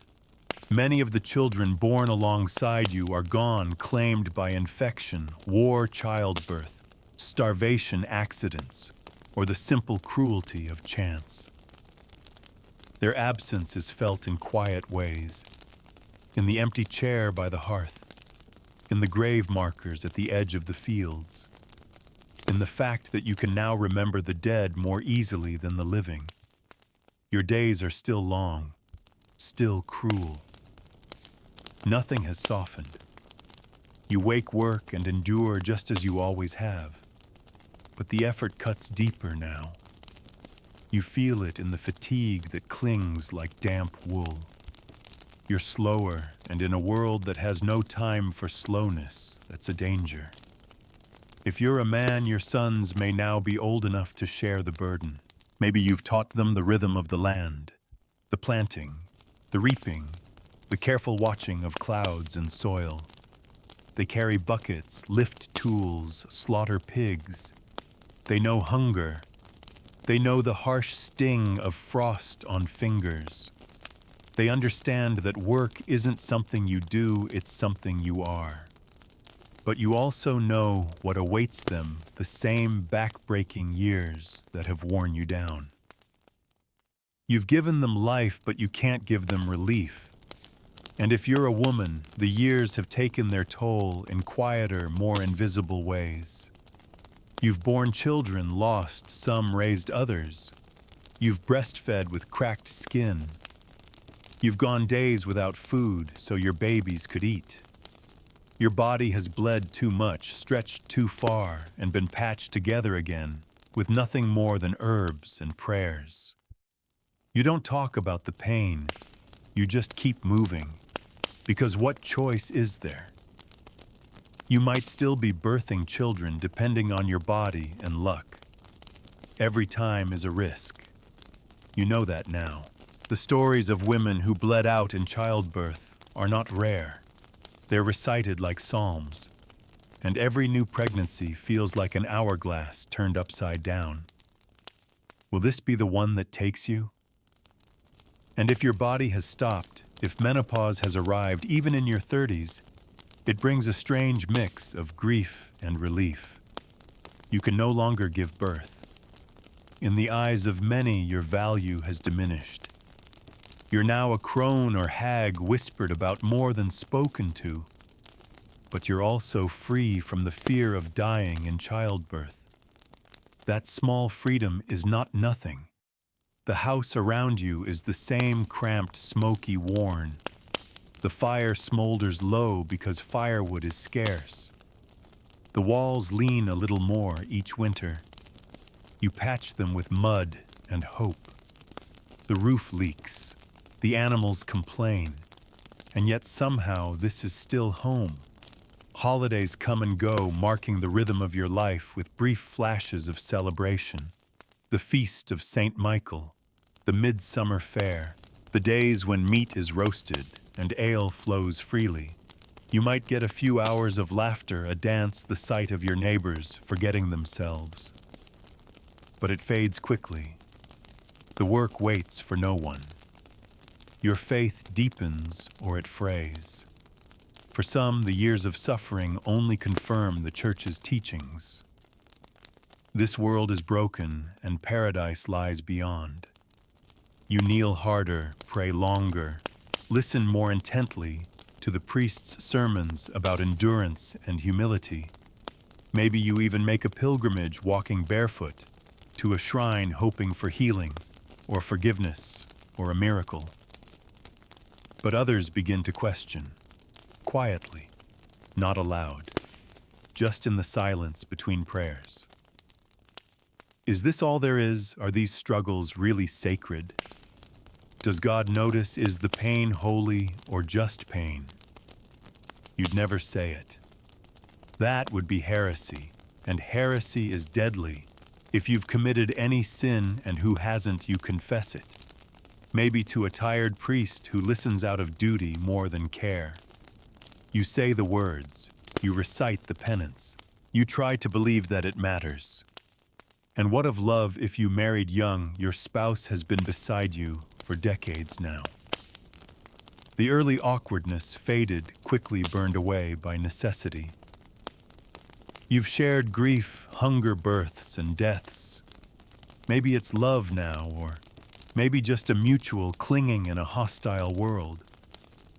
Many of the children born alongside you are gone, claimed by infection, war, childbirth, starvation, accidents, or the simple cruelty of chance. Their absence is felt in quiet ways, in the empty chair by the hearth, in the grave markers at the edge of the fields, in the fact that you can now remember the dead more easily than the living. Your days are still long, still cruel. Nothing has softened. You wake, work, and endure just as you always have. But the effort cuts deeper now. You feel it in the fatigue that clings like damp wool. You're slower, and in a world that has no time for slowness, that's a danger. If you're a man, your sons may now be old enough to share the burden. Maybe you've taught them the rhythm of the land, the planting, the reaping, the careful watching of clouds and soil. They carry buckets, lift tools, slaughter pigs. They know hunger. They know the harsh sting of frost on fingers. They understand that work isn't something you do, it's something you are. But you also know what awaits them, the same back-breaking years that have worn you down. You've given them life, but you can't give them relief. And if you're a woman, the years have taken their toll in quieter, more invisible ways. You've borne children, lost, some raised others. You've breastfed with cracked skin. You've gone days without food so your babies could eat. Your body has bled too much, stretched too far, and been patched together again with nothing more than herbs and prayers. You don't talk about the pain. You just keep moving. Because what choice is there? You might still be birthing children depending on your body and luck. Every time is a risk. You know that now. The stories of women who bled out in childbirth are not rare. They're recited like psalms. And every new pregnancy feels like an hourglass turned upside down. Will this be the one that takes you? And if your body has stopped, if menopause has arrived even in your 30s, it brings a strange mix of grief and relief. You can no longer give birth. In the eyes of many, your value has diminished. You're now a crone or hag whispered about more than spoken to. But you're also free from the fear of dying in childbirth. That small freedom is not nothing. The house around you is the same cramped, smoky, worn. The fire smolders low because firewood is scarce. The walls lean a little more each winter. You patch them with mud and hope. The roof leaks. The animals complain. And yet somehow this is still home. Holidays come and go, marking the rhythm of your life with brief flashes of celebration. The feast of St. Michael, the midsummer fair, The days when meat is roasted and ale flows freely. You might get a few hours of laughter, a dance, the sight of your neighbors forgetting themselves. But it fades quickly. The work waits for no one. Your faith deepens or it frays. For some, the years of suffering only confirm the church's teachings. This world is broken and paradise lies beyond. You kneel harder, pray longer, listen more intently to the priest's sermons about endurance and humility. Maybe you even make a pilgrimage walking barefoot to a shrine hoping for healing or forgiveness or a miracle. But others begin to question, quietly, not aloud, just in the silence between prayers. Is this all there is? Are these struggles really sacred? Does God notice? Is the pain holy or just pain? You'd never say it. That would be heresy, and heresy is deadly. If you've committed any sin and who hasn't, you confess it. Maybe to a tired priest who listens out of duty more than care. You say the words, you recite the penance, you try to believe that it matters. And what of love if you married young, your spouse has been beside you for decades now? The early awkwardness faded, quickly burned away by necessity. You've shared grief, hunger, births, and deaths. Maybe it's love now, or maybe just a mutual clinging in a hostile world.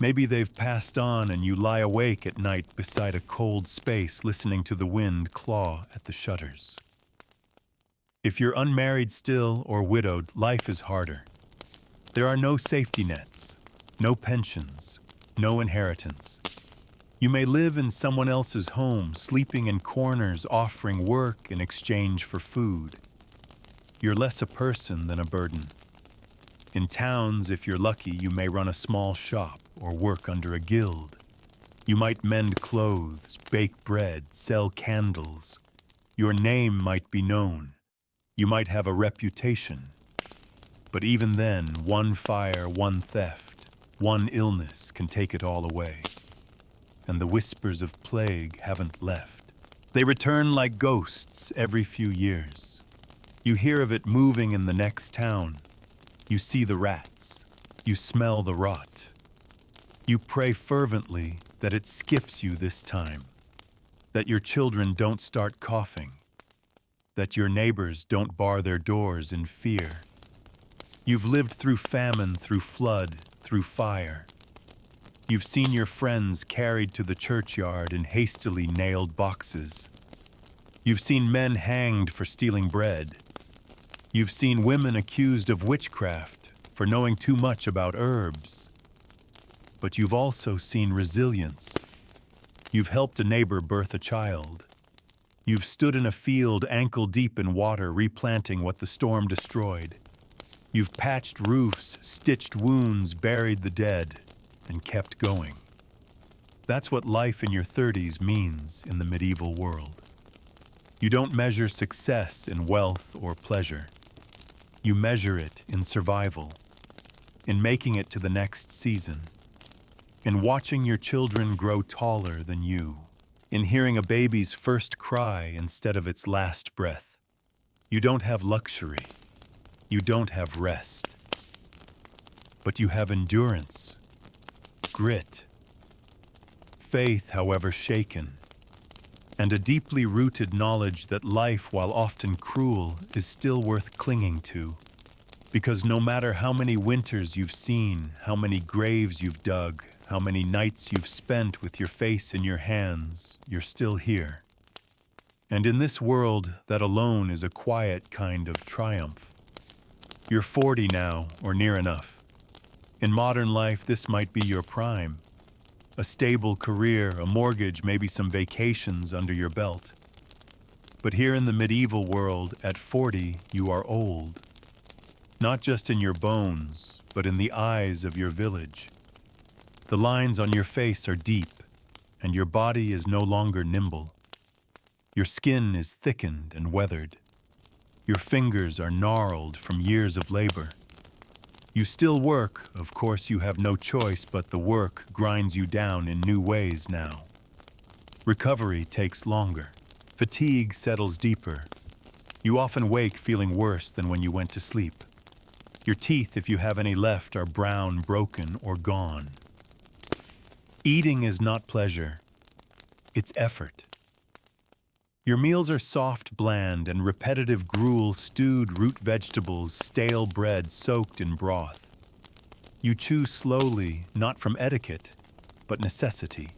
Maybe they've passed on and you lie awake at night beside a cold space listening to the wind claw at the shutters. If you're unmarried still or widowed, life is harder. There are no safety nets, no pensions, no inheritance. You may live in someone else's home, sleeping in corners, offering work in exchange for food. You're less a person than a burden. In towns, if you're lucky, you may run a small shop or work under a guild. You might mend clothes, bake bread, sell candles. Your name might be known. You might have a reputation. But even then, one fire, one theft, one illness can take it all away. And the whispers of plague haven't left. They return like ghosts every few years. You hear of it moving in the next town. You see the rats. You smell the rot. You pray fervently that it skips you this time, that your children don't start coughing, that your neighbors don't bar their doors in fear. You've lived through famine, through flood, through fire. You've seen your friends carried to the churchyard in hastily nailed boxes. You've seen men hanged for stealing bread. You've seen women accused of witchcraft for knowing too much about herbs. But you've also seen resilience. You've helped a neighbor birth a child. You've stood in a field ankle deep in water, replanting what the storm destroyed. You've patched roofs, stitched wounds, buried the dead, and kept going. That's what life in your 30s means in the medieval world. You don't measure success in wealth or pleasure. You measure it in survival, in making it to the next season, in watching your children grow taller than you, in hearing a baby's first cry instead of its last breath. You don't have luxury. You don't have rest. But you have endurance, grit, faith, however shaken, and a deeply rooted knowledge that life, while often cruel, is still worth clinging to. Because no matter how many winters you've seen, how many graves you've dug, how many nights you've spent with your face in your hands, you're still here. And in this world, that alone is a quiet kind of triumph. You're 40 now, or near enough. In modern life, this might be your prime. A stable career, a mortgage, maybe some vacations under your belt. But here in the medieval world, at 40, you are old. Not just in your bones, but in the eyes of your village. The lines on your face are deep, and your body is no longer nimble. Your skin is thickened and weathered. Your fingers are gnarled from years of labor. You still work, of course you have no choice, but the work grinds you down in new ways now. Recovery takes longer. Fatigue settles deeper. You often wake feeling worse than when you went to sleep. Your teeth, if you have any left, are brown, broken, or gone. Eating is not pleasure. It's effort. Your meals are soft, bland, and repetitive gruel, stewed root vegetables, stale bread soaked in broth. You chew slowly, not from etiquette, but necessity.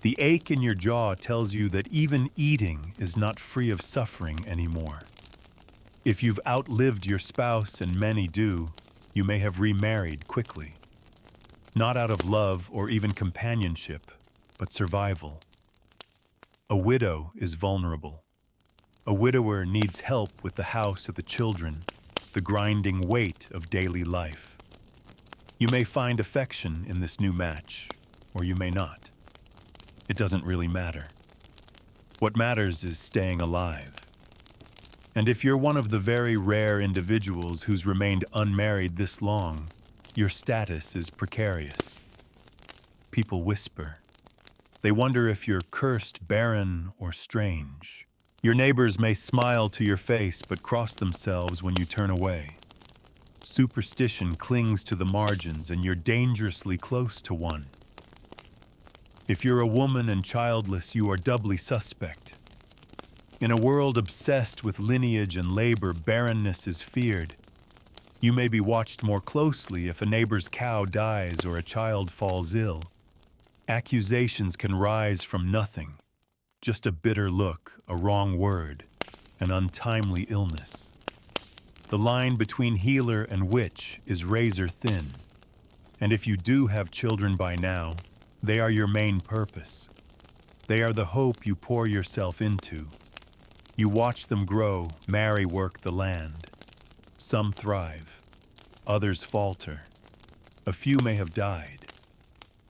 The ache in your jaw tells you that even eating is not free of suffering anymore. If you've outlived your spouse, and many do, you may have remarried quickly. Not out of love or even companionship, but survival. A widow is vulnerable. A widower needs help with the house of the children, the grinding weight of daily life. You may find affection in this new match, or you may not. It doesn't really matter. What matters is staying alive. And if you're one of the very rare individuals who's remained unmarried this long, your status is precarious. People whisper. They wonder if you're cursed, barren, or strange. Your neighbors may smile to your face but cross themselves when you turn away. Superstition clings to the margins, and you're dangerously close to one. If you're a woman and childless, you are doubly suspect. In a world obsessed with lineage and labor, barrenness is feared. You may be watched more closely if a neighbor's cow dies or a child falls ill. Accusations can rise from nothing. Just a bitter look, a wrong word, an untimely illness. The line between healer and witch is razor thin. And if you do have children by now, they are your main purpose. They are the hope you pour yourself into. You watch them grow, marry, work the land. Some thrive. Others falter. A few may have died.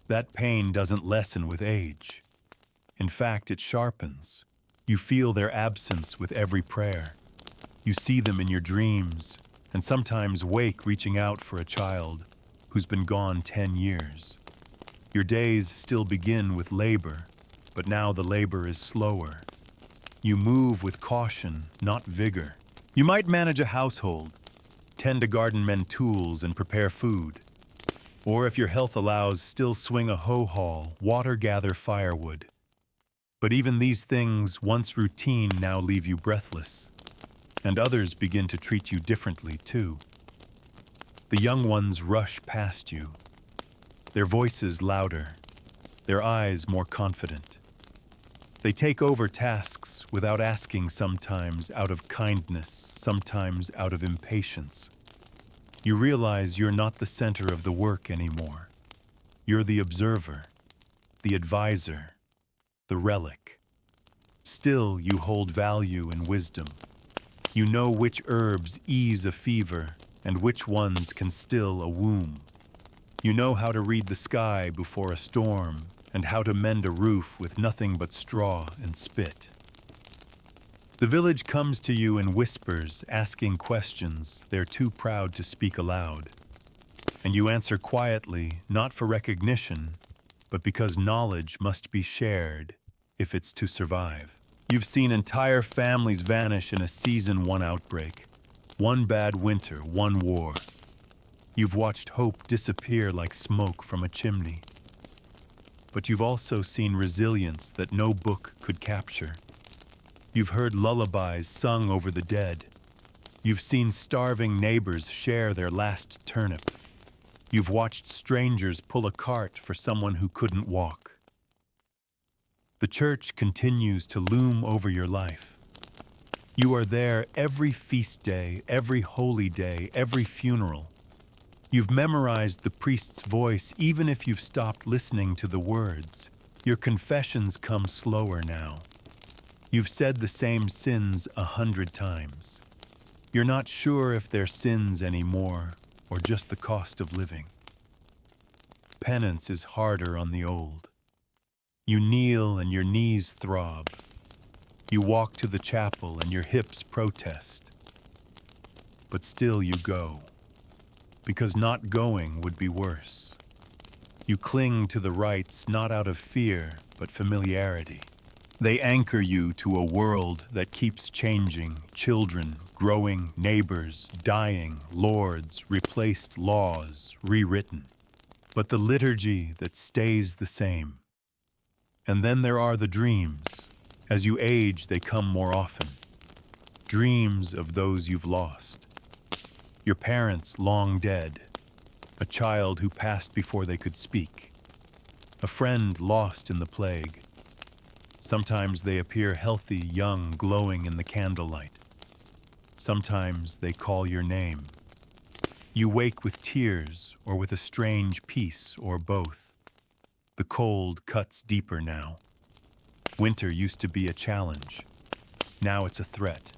That pain doesn't lessen with age. In fact, it sharpens. You feel their absence with every prayer. You see them in your dreams, and sometimes wake reaching out for a child who's been gone 10 years. Your days still begin with labor, but now the labor is slower. You move with caution, not vigor. You might manage a household, tend to garden men tools and prepare food. Or if your health allows, still swing a hoe haul, water gather firewood. But even these things, once routine, now leave you breathless. And others begin to treat you differently too. The young ones rush past you, their voices louder, their eyes more confident. They take over tasks without asking, sometimes out of kindness, sometimes out of impatience. You realize you're not the center of the work anymore. You're the observer, the advisor, the relic. Still, you hold value and wisdom. You know which herbs ease a fever and which ones can still a womb. You know how to read the sky before a storm and how to mend a roof with nothing but straw and spit. The village comes to you in whispers, asking questions they're too proud to speak aloud. And you answer quietly, not for recognition, but because knowledge must be shared if it's to survive. You've seen entire families vanish in a season one outbreak, one bad winter, one war. You've watched hope disappear like smoke from a chimney. But you've also seen resilience that no book could capture. You've heard lullabies sung over the dead. You've seen starving neighbors share their last turnip. You've watched strangers pull a cart for someone who couldn't walk. The church continues to loom over your life. You are there every feast day, every holy day, every funeral. You've memorized the priest's voice even if you've stopped listening to the words. Your confessions come slower now. You've said the same sins 100 times. You're not sure if they're sins anymore or just the cost of living. Penance is harder on the old. You kneel and your knees throb. You walk to the chapel and your hips protest. But still you go. because not going would be worse. You cling to the rites not out of fear, but familiarity. They anchor you to a world that keeps changing, children, growing, neighbors, dying, lords, replaced laws, rewritten. But the liturgy that stays the same. And then there are the dreams. As you age, they come more often. Dreams of those you've lost. Your parents long dead. A child who passed before they could speak. A friend lost in the plague. Sometimes they appear healthy, young, glowing in the candlelight. Sometimes they call your name. You wake with tears or with a strange peace or both. The cold cuts deeper now. Winter used to be a challenge. Now it's a threat.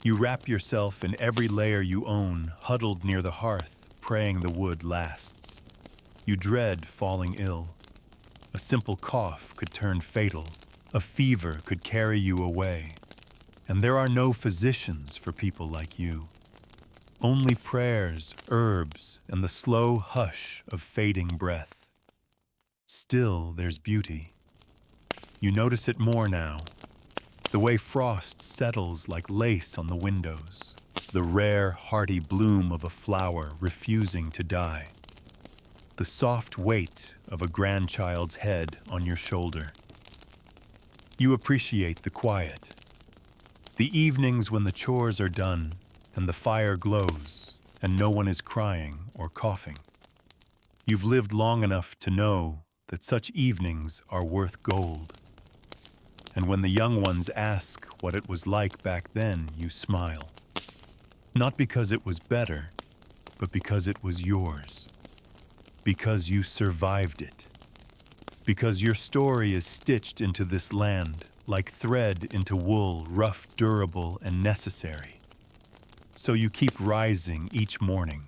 You wrap yourself in every layer you own, huddled near the hearth, praying the wood lasts. You dread falling ill. A simple cough could turn fatal. A fever could carry you away. And there are no physicians for people like you. Only prayers, herbs, and the slow hush of fading breath. Still, there's beauty. You notice it more now. The way frost settles like lace on the windows. The rare, hearty bloom of a flower refusing to die. The soft weight of a grandchild's head on your shoulder. You appreciate the quiet. The evenings when the chores are done and the fire glows and no one is crying or coughing. You've lived long enough to know that such evenings are worth gold. And when the young ones ask what it was like back then, you smile. Not because it was better, but because it was yours. Because you survived it. Because your story is stitched into this land, like thread into wool, rough, durable, and necessary. So you keep rising each morning.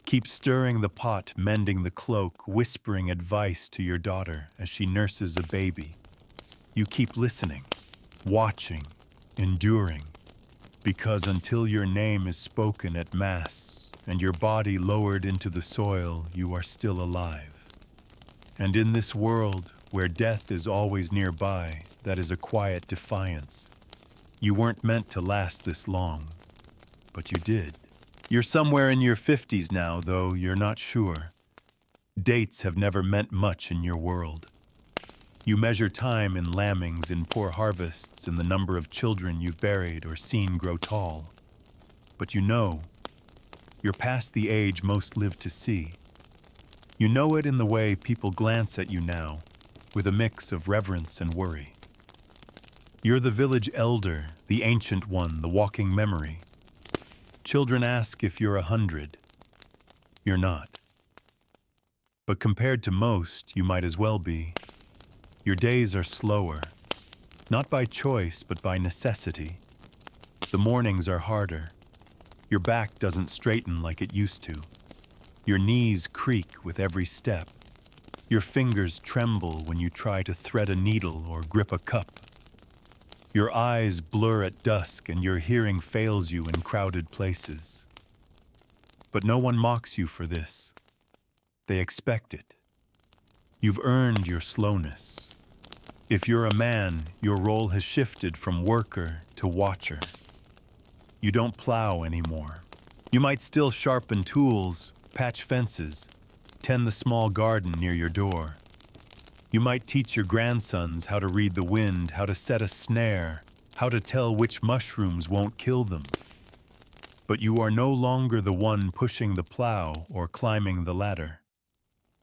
Keep stirring the pot, mending the cloak, whispering advice to your daughter as she nurses a baby. You keep listening, watching, enduring. Because until your name is spoken at Mass and your body lowered into the soil, you are still alive. And in this world, where death is always nearby, that is a quiet defiance. You weren't meant to last this long, but you did. You're somewhere in your 50s now, though you're not sure. Dates have never meant much in your world. You measure time in lambings, in poor harvests, in the number of children you've buried or seen grow tall. But you know, you're past the age most live to see. You know it in the way people glance at you now, with a mix of reverence and worry. You're the village elder, the ancient one, the walking memory. Children ask if you're 100. You're not. But compared to most, you might as well be. Your days are slower, not by choice, but by necessity. The mornings are harder. Your back doesn't straighten like it used to. Your knees creak with every step. Your fingers tremble when you try to thread a needle or grip a cup. Your eyes blur at dusk and your hearing fails you in crowded places. But no one mocks you for this. They expect it. You've earned your slowness. If you're a man, your role has shifted from worker to watcher. You don't plow anymore. You might still sharpen tools, patch fences, tend the small garden near your door. You might teach your grandsons how to read the wind, how to set a snare, how to tell which mushrooms won't kill them. But you are no longer the one pushing the plow or climbing the ladder.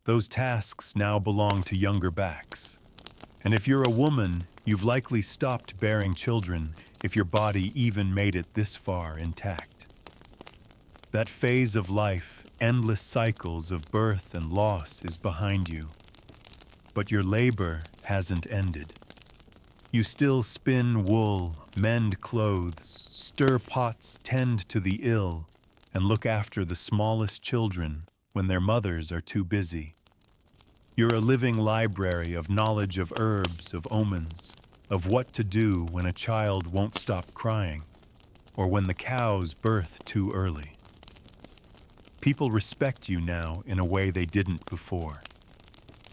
Those tasks now belong to younger backs. And if you're a woman, you've likely stopped bearing children if your body even made it this far intact. That phase of life, endless cycles of birth and loss, is behind you. But your labor hasn't ended. You still spin wool, mend clothes, stir pots, tend to the ill, and look after the smallest children when their mothers are too busy. You're a living library of knowledge of herbs, of omens, of what to do when a child won't stop crying, or when the cows birth too early. People respect you now in a way they didn't before.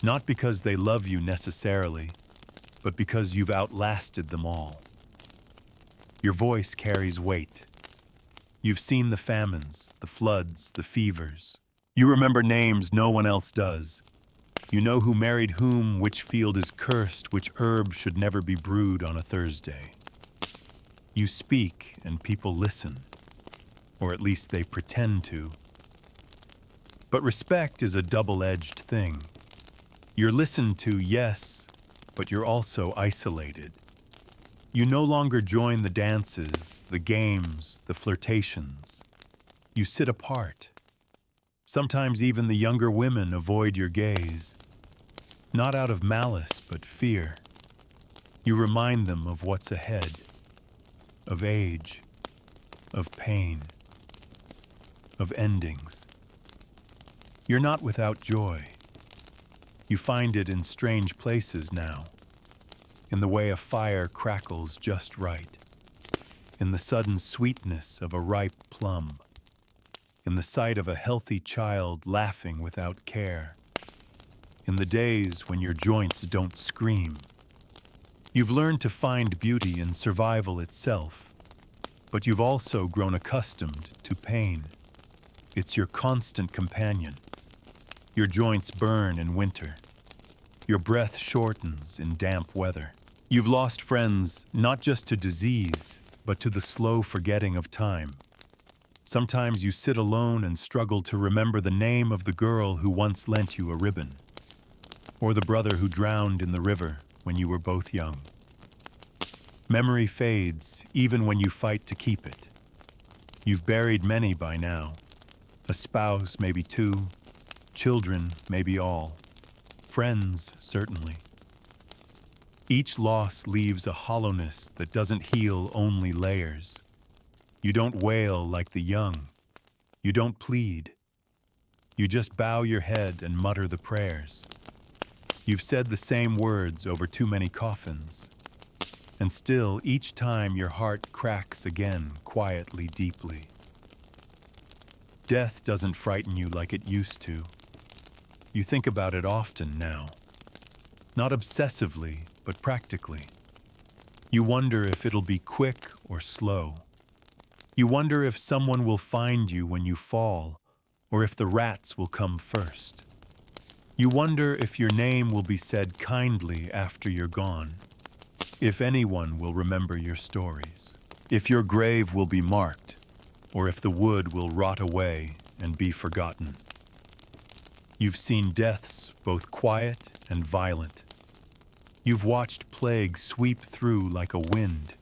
Not because they love you necessarily, but because you've outlasted them all. Your voice carries weight. You've seen the famines, the floods, the fevers. You remember names no one else does. You know who married whom, which field is cursed, which herb should never be brewed on a Thursday. You speak and people listen, or at least they pretend to. But respect is a double-edged thing. You're listened to, yes, but you're also isolated. You no longer join the dances, the games, the flirtations. You sit apart. Sometimes even the younger women avoid your gaze, not out of malice, but fear. You remind them of what's ahead, of age, of pain, of endings. You're not without joy. You find it in strange places now, in the way a fire crackles just right, in the sudden sweetness of a ripe plum, in the sight of a healthy child laughing without care, in the days when your joints don't scream. You've learned to find beauty in survival itself, but you've also grown accustomed to pain. It's your constant companion. Your joints burn in winter. Your breath shortens in damp weather. You've lost friends not just to disease, but to the slow forgetting of time. Sometimes you sit alone and struggle to remember the name of the girl who once lent you a ribbon, or the brother who drowned in the river when you were both young. Memory fades even when you fight to keep it. You've buried many by now. A spouse, maybe two. Children, maybe all. Friends, certainly. Each loss leaves a hollowness that doesn't heal only layers. You don't wail like the young. You don't plead. You just bow your head and mutter the prayers. You've said the same words over too many coffins. And still, each time your heart cracks again, quietly, deeply. Death doesn't frighten you like it used to. You think about it often now. Not obsessively, but practically. You wonder if it'll be quick or slow. You wonder if someone will find you when you fall, or if the rats will come first. You wonder if your name will be said kindly after you're gone, if anyone will remember your stories, if your grave will be marked, or if the wood will rot away and be forgotten. You've seen deaths both quiet and violent. You've watched plague sweep through like a wind.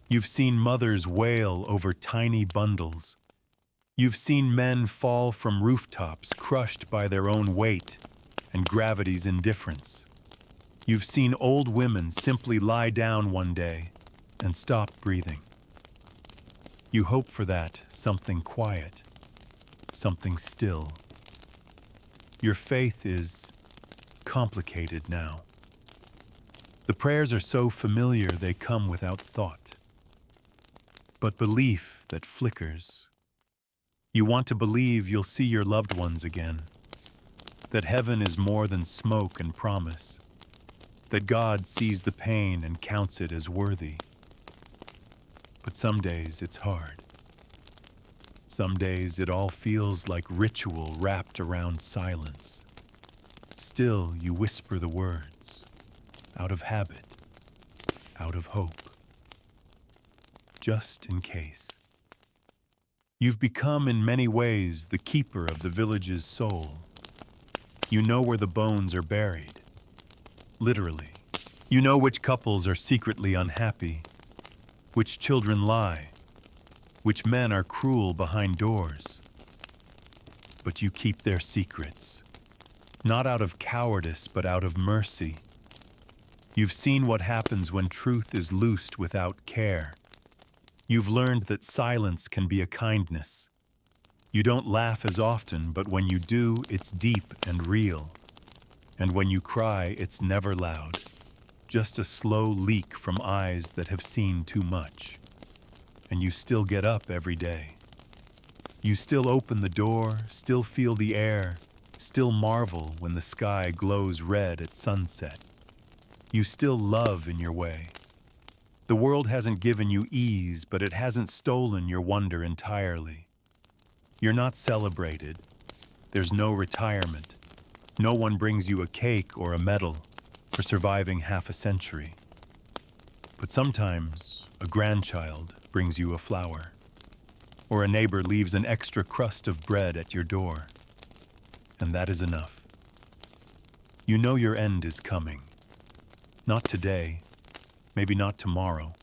You've seen mothers wail over tiny bundles. You've seen men fall from rooftops crushed by their own weight and gravity's indifference. You've seen old women simply lie down one day and stop breathing. You hope for that something quiet, something still. Your faith is complicated now. The prayers are so familiar they come without thought. But belief that flickers. You want to believe you'll see your loved ones again, that heaven is more than smoke and promise, that God sees the pain and counts it as worthy. But some days it's hard. Some days it all feels like ritual wrapped around silence. Still, you whisper the words, out of habit, out of hope. Just in case. You've become in many ways the keeper of the village's soul. You know where the bones are buried, literally. You know which couples are secretly unhappy, which children lie, which men are cruel behind doors. But you keep their secrets, not out of cowardice, but out of mercy. You've seen what happens when truth is loosed without care. You've learned that silence can be a kindness. You don't laugh as often, but when you do, it's deep and real. And when you cry, it's never loud, just a slow leak from eyes that have seen too much. And you still get up every day. You still open the door, still feel the air, still marvel when the sky glows red at sunset. You still love in your way. The world hasn't given you ease, but it hasn't stolen your wonder entirely. You're not celebrated. There's no retirement. No one brings you a cake or a medal for surviving half a century. But sometimes a grandchild brings you a flower, or a neighbor leaves an extra crust of bread at your door. And that is enough. You know your end is coming. Not today, maybe not tomorrow,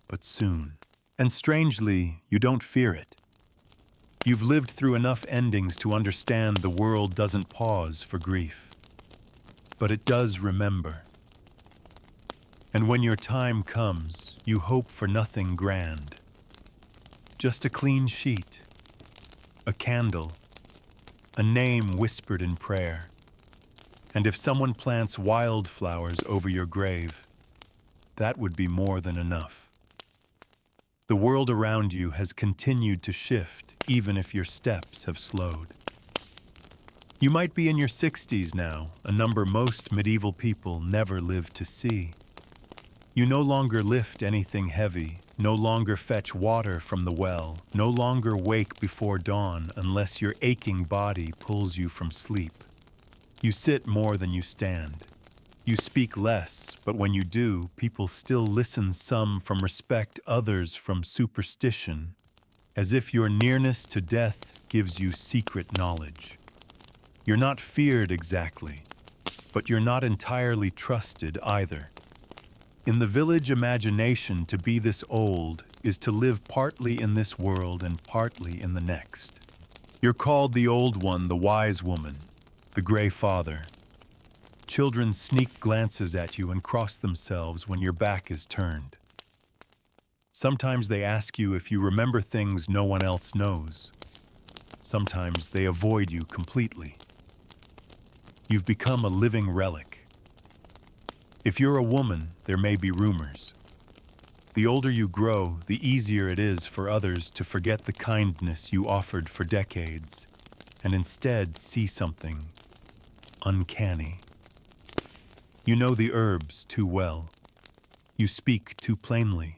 but soon. And strangely, you don't fear it. You've lived through enough endings to understand the world doesn't pause for grief, but it does remember. And when your time comes, you hope for nothing grand. Just a clean sheet, a candle, a name whispered in prayer. And if someone plants wildflowers over your grave, that would be more than enough. The world around you has continued to shift, even if your steps have slowed. You might be in your 60s now, a number most medieval people never lived to see. You no longer lift anything heavy, no longer fetch water from the well, no longer wake before dawn unless your aching body pulls you from sleep. You sit more than you stand. You speak less, but when you do, people still listen, some from respect, others from superstition, as if your nearness to death gives you secret knowledge. You're not feared exactly, but you're not entirely trusted either. In the village imagination, to be this old is to live partly in this world and partly in the next. You're called the old one, the wise woman, the gray father. Children sneak glances at you and cross themselves when your back is turned. Sometimes they ask you if you remember things no one else knows. Sometimes they avoid you completely. You've become a living relic. If you're a woman, there may be rumors. The older you grow, the easier it is for others to forget the kindness you offered for decades and instead see something uncanny. You know the herbs too well. You speak too plainly.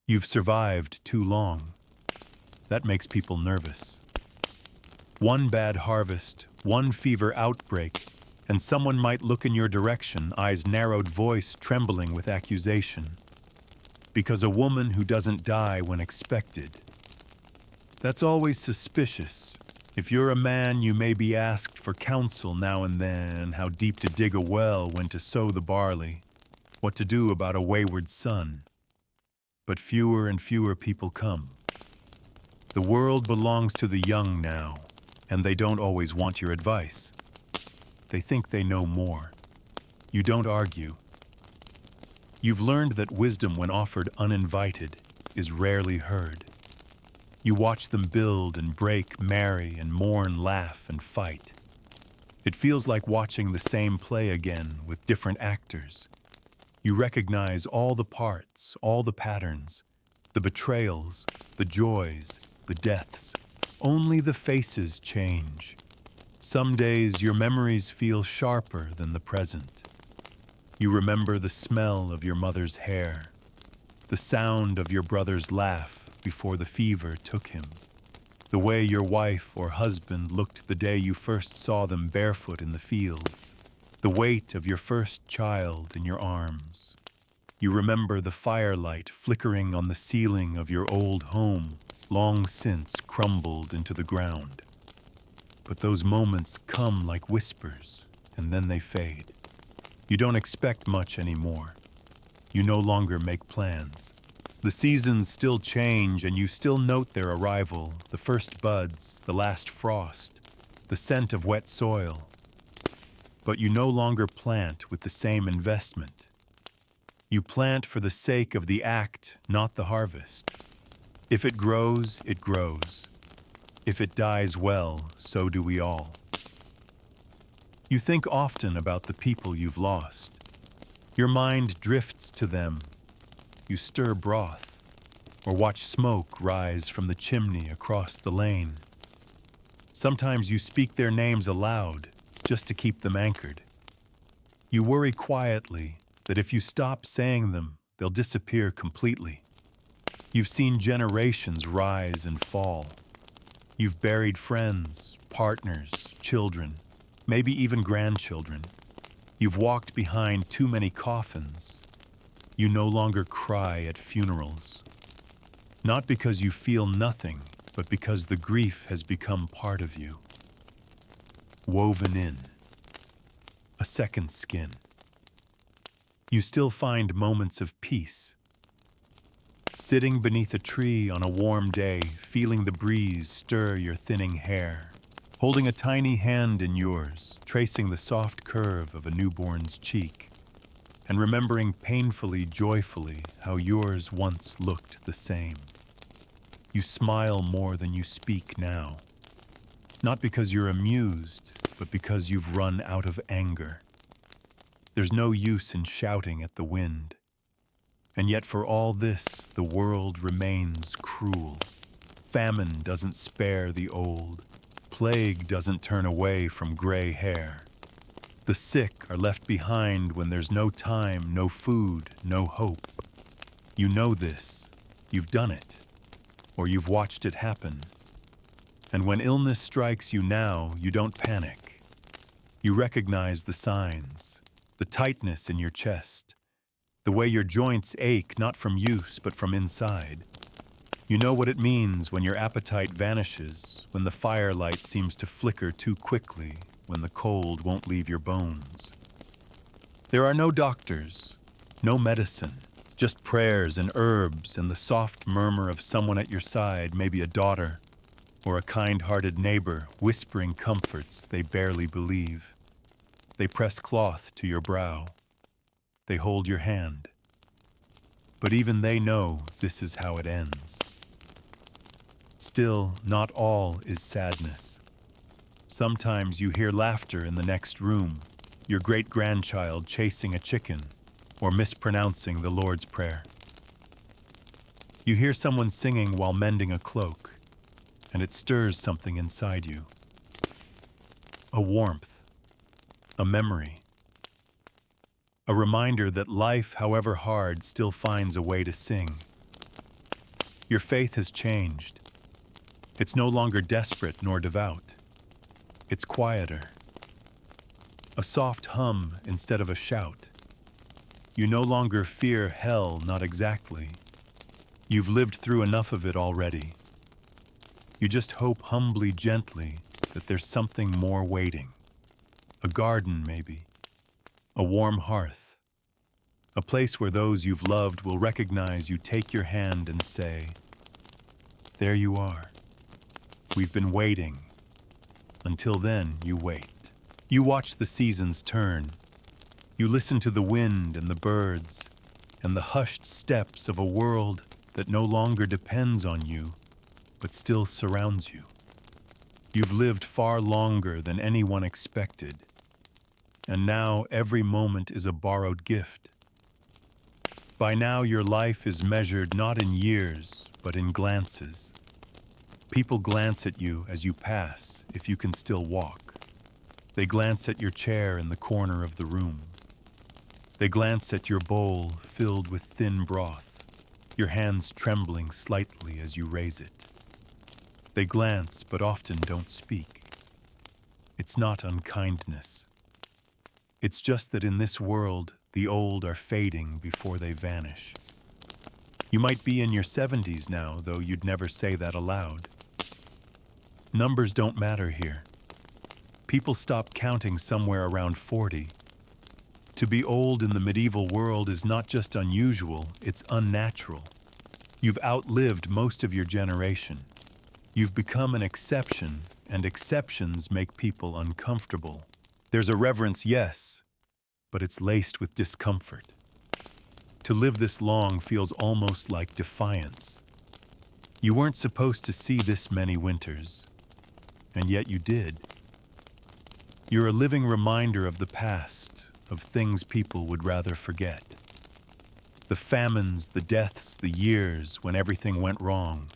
You've survived too long. That makes people nervous. One bad harvest, one fever outbreak, and someone might look in your direction, eyes narrowed, voice trembling with accusation. Because a woman who doesn't die when expected. That's always suspicious. If you're a man, you may be asked for counsel now and then, how deep to dig a well, when to sow the barley, what to do about a wayward son. But fewer and fewer people come. The world belongs to the young now, and they don't always want your advice. They think they know more. You don't argue. You've learned that wisdom, when offered uninvited, is rarely heard. You watch them build and break, marry and mourn, laugh and fight. It feels like watching the same play again with different actors. You recognize all the parts, all the patterns, the betrayals, the joys, the deaths. Only the faces change. Some days your memories feel sharper than the present. You remember the smell of your mother's hair, the sound of your brother's laugh before the fever took him, the way your wife or husband looked the day you first saw them barefoot in the fields, the weight of your first child in your arms. You remember the firelight flickering on the ceiling of your old home, long since crumbled into the ground. But those moments come like whispers, and then they fade. You don't expect much anymore. You no longer make plans. The seasons still change, and you still note their arrival, the first buds, the last frost, the scent of wet soil. But you no longer plant with the same investment. You plant for the sake of the act, not the harvest. If it grows, it grows. If it dies well, so do we all. You think often about the people you've lost. Your mind drifts to them. You stir broth. or watch smoke rise from the chimney across the lane. Sometimes you speak their names aloud just to keep them anchored. You worry quietly that if you stop saying them, they'll disappear completely. You've seen generations rise and fall. You've buried friends, partners, children, maybe even grandchildren. You've walked behind too many coffins. You no longer cry at funerals. Not because you feel nothing, but because the grief has become part of you. Woven in. A second skin. You still find moments of peace. Sitting beneath a tree on a warm day, feeling the breeze stir your thinning hair. Holding a tiny hand in yours, tracing the soft curve of a newborn's cheek. And remembering painfully, joyfully, how yours once looked the same. You smile more than you speak now. Not because you're amused, but because you've run out of anger. There's no use in shouting at the wind. And yet for all this, the world remains cruel. Famine doesn't spare the old. Plague doesn't turn away from gray hair. The sick are left behind when there's no time, no food, no hope. You know this. You've done it. Or you've watched it happen. And when illness strikes you now, you don't panic. You recognize the signs, the tightness in your chest, the way your joints ache not from use but from inside. You know what it means when your appetite vanishes, when the firelight seems to flicker too quickly, when the cold won't leave your bones. There are no doctors, no medicine, just prayers and herbs and the soft murmur of someone at your side, maybe a daughter or a kind-hearted neighbor whispering comforts they barely believe. They press cloth to your brow. They hold your hand. But even they know this is how it ends. Still, not all is sadness. Sometimes you hear laughter in the next room, your great-grandchild chasing a chicken or mispronouncing the Lord's Prayer. You hear someone singing while mending a cloak, and it stirs something inside you. A warmth, a memory, a reminder that life, however hard, still finds a way to sing. Your faith has changed. It's no longer desperate nor devout. It's quieter. A soft hum instead of a shout. You no longer fear hell, not exactly. You've lived through enough of it already. You just hope humbly, gently, that there's something more waiting. A garden, maybe. A warm hearth. A place where those you've loved will recognize you, take your hand and say, "There you are. We've been waiting." Until then, you wait. You watch the seasons turn. You listen to the wind and the birds and the hushed steps of a world that no longer depends on you, but still surrounds you. You've lived far longer than anyone expected, and now every moment is a borrowed gift. By now your life is measured not in years, but in glances. People glance at you as you pass, if you can still walk. They glance at your chair in the corner of the room. They glance at your bowl filled with thin broth, your hands trembling slightly as you raise it. They glance, but often don't speak. It's not unkindness. It's just that in this world, the old are fading before they vanish. You might be in your 70s now, though you'd never say that aloud. Numbers don't matter here. People stop counting somewhere around 40. To be old in the medieval world is not just unusual, it's unnatural. You've outlived most of your generation. You've become an exception, and exceptions make people uncomfortable. There's a reverence, yes, but it's laced with discomfort. To live this long feels almost like defiance. You weren't supposed to see this many winters, and yet you did. You're a living reminder of the past, of things people would rather forget. The famines, the deaths, the years when everything went wrong.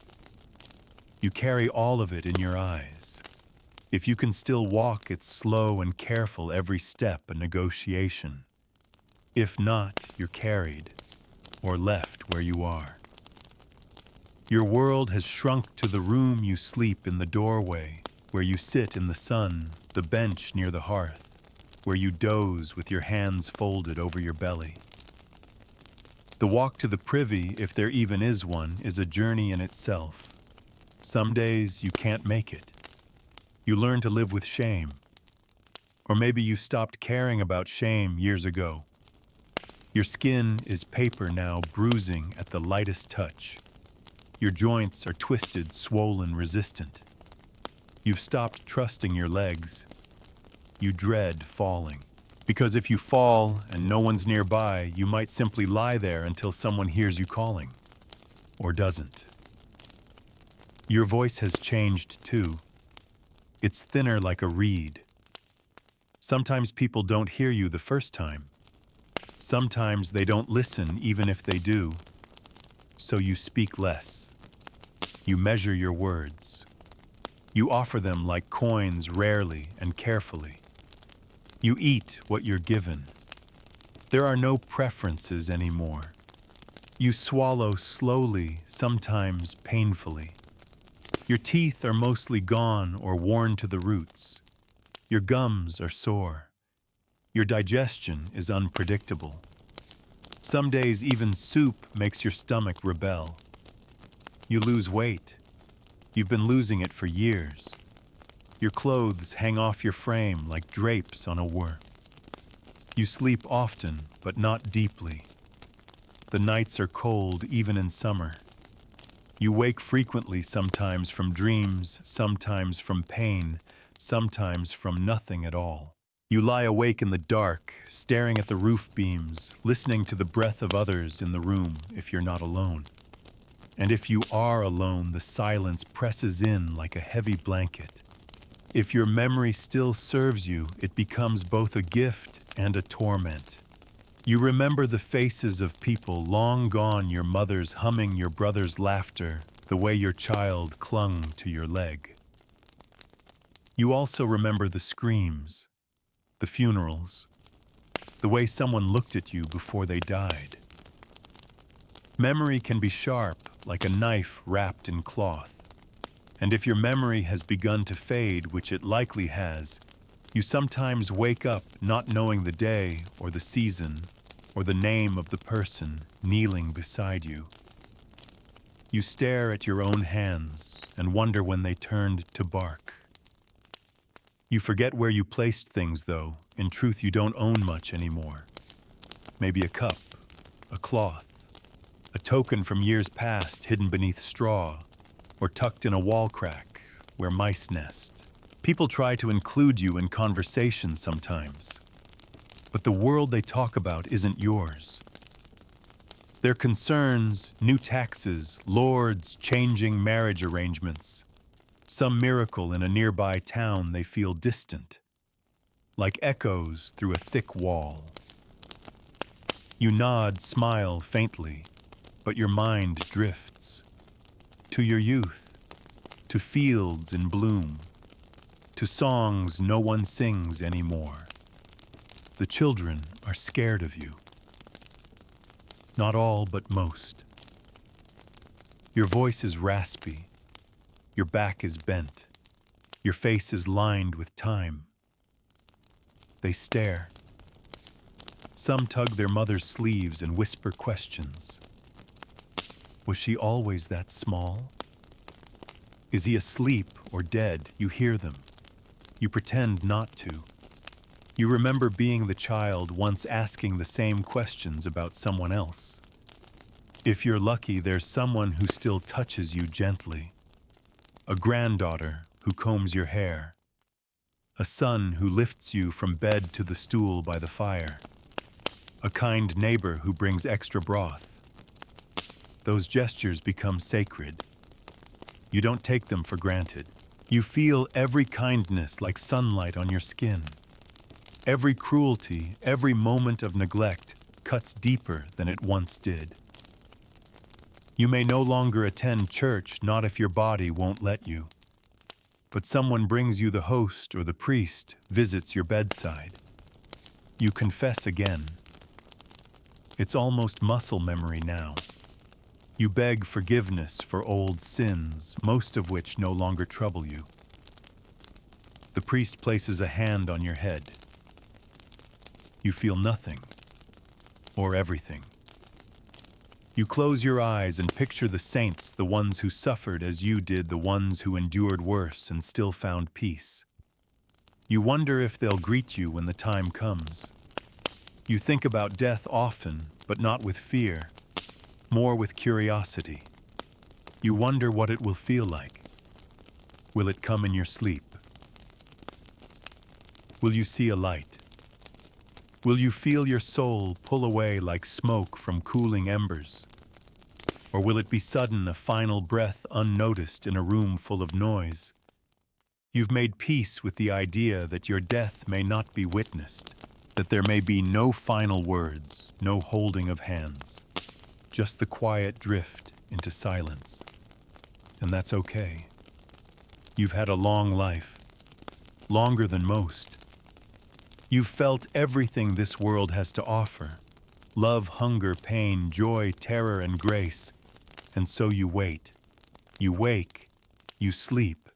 You carry all of it in your eyes. If you can still walk, it's slow and careful, every step a negotiation. If not, you're carried or left where you are. Your world has shrunk to the room you sleep in, the doorway, where you sit in the sun, the bench near the hearth, where you doze with your hands folded over your belly. The walk to the privy, if there even is one, is a journey in itself. Some days you can't make it. You learn to live with shame. Or maybe you stopped caring about shame years ago. Your skin is paper now, bruising at the lightest touch. Your joints are twisted, swollen, resistant. You've stopped trusting your legs. You dread falling. Because if you fall and no one's nearby, you might simply lie there until someone hears you calling. Or doesn't. Your voice has changed too. It's thinner like a reed. Sometimes people don't hear you the first time. Sometimes they don't listen even if they do. So you speak less. You measure your words. You offer them like coins, rarely and carefully. You eat what you're given. There are no preferences anymore. You swallow slowly, sometimes painfully. Your teeth are mostly gone or worn to the roots. Your gums are sore. Your digestion is unpredictable. Some days even soup makes your stomach rebel. You lose weight. You've been losing it for years. Your clothes hang off your frame like drapes on a worm. You sleep often, but not deeply. The nights are cold even in summer. You wake frequently, sometimes from dreams, sometimes from pain, sometimes from nothing at all. You lie awake in the dark, staring at the roof beams, listening to the breath of others in the room if you're not alone. And if you are alone, the silence presses in like a heavy blanket. If your memory still serves you, it becomes both a gift and a torment. You remember the faces of people long gone, your mother's humming, your brother's laughter, the way your child clung to your leg. You also remember the screams, the funerals, the way someone looked at you before they died. Memory can be sharp, like a knife wrapped in cloth. And if your memory has begun to fade, which it likely has, you sometimes wake up not knowing the day or the season or the name of the person kneeling beside you. You stare at your own hands and wonder when they turned to bark. You forget where you placed things, though. In truth, you don't own much anymore. Maybe a cup, a cloth, a token from years past hidden beneath straw, or tucked in a wall crack where mice nest. People try to include you in conversation sometimes, but the world they talk about isn't yours. Their concerns, new taxes, lords, changing marriage arrangements, some miracle in a nearby town they feel distant, like echoes through a thick wall. You nod, smile faintly, but your mind drifts. To your youth, to fields in bloom, to songs no one sings anymore. The children are scared of you. Not all, but most. Your voice is raspy. Your back is bent. Your face is lined with time. They stare. Some tug their mother's sleeves and whisper questions. Was she always that small? Is he asleep or dead? You hear them. You pretend not to. You remember being the child once asking the same questions about someone else. If you're lucky, there's someone who still touches you gently. A granddaughter who combs your hair. A son who lifts you from bed to the stool by the fire. A kind neighbor who brings extra broth. Those gestures become sacred. You don't take them for granted. You feel every kindness like sunlight on your skin. Every cruelty, every moment of neglect cuts deeper than it once did. You may no longer attend church, not if your body won't let you. But someone brings you the host or the priest visits your bedside. You confess again. It's almost muscle memory now. You beg forgiveness for old sins, most of which no longer trouble you. The priest places a hand on your head. You feel nothing, or everything. You close your eyes and picture the saints, the ones who suffered as you did, the ones who endured worse and still found peace. You wonder if they'll greet you when the time comes. You think about death often, but not with fear, more with curiosity. You wonder what it will feel like. Will it come in your sleep? Will you see a light? Will you feel your soul pull away like smoke from cooling embers? Or will it be sudden, a final breath unnoticed in a room full of noise? You've made peace with the idea that your death may not be witnessed, that there may be no final words, no holding of hands, just the quiet drift into silence. And that's okay. You've had a long life, longer than most. You've felt everything this world has to offer: love, hunger, pain, joy, terror, and grace. And so you wait. You wake. You sleep.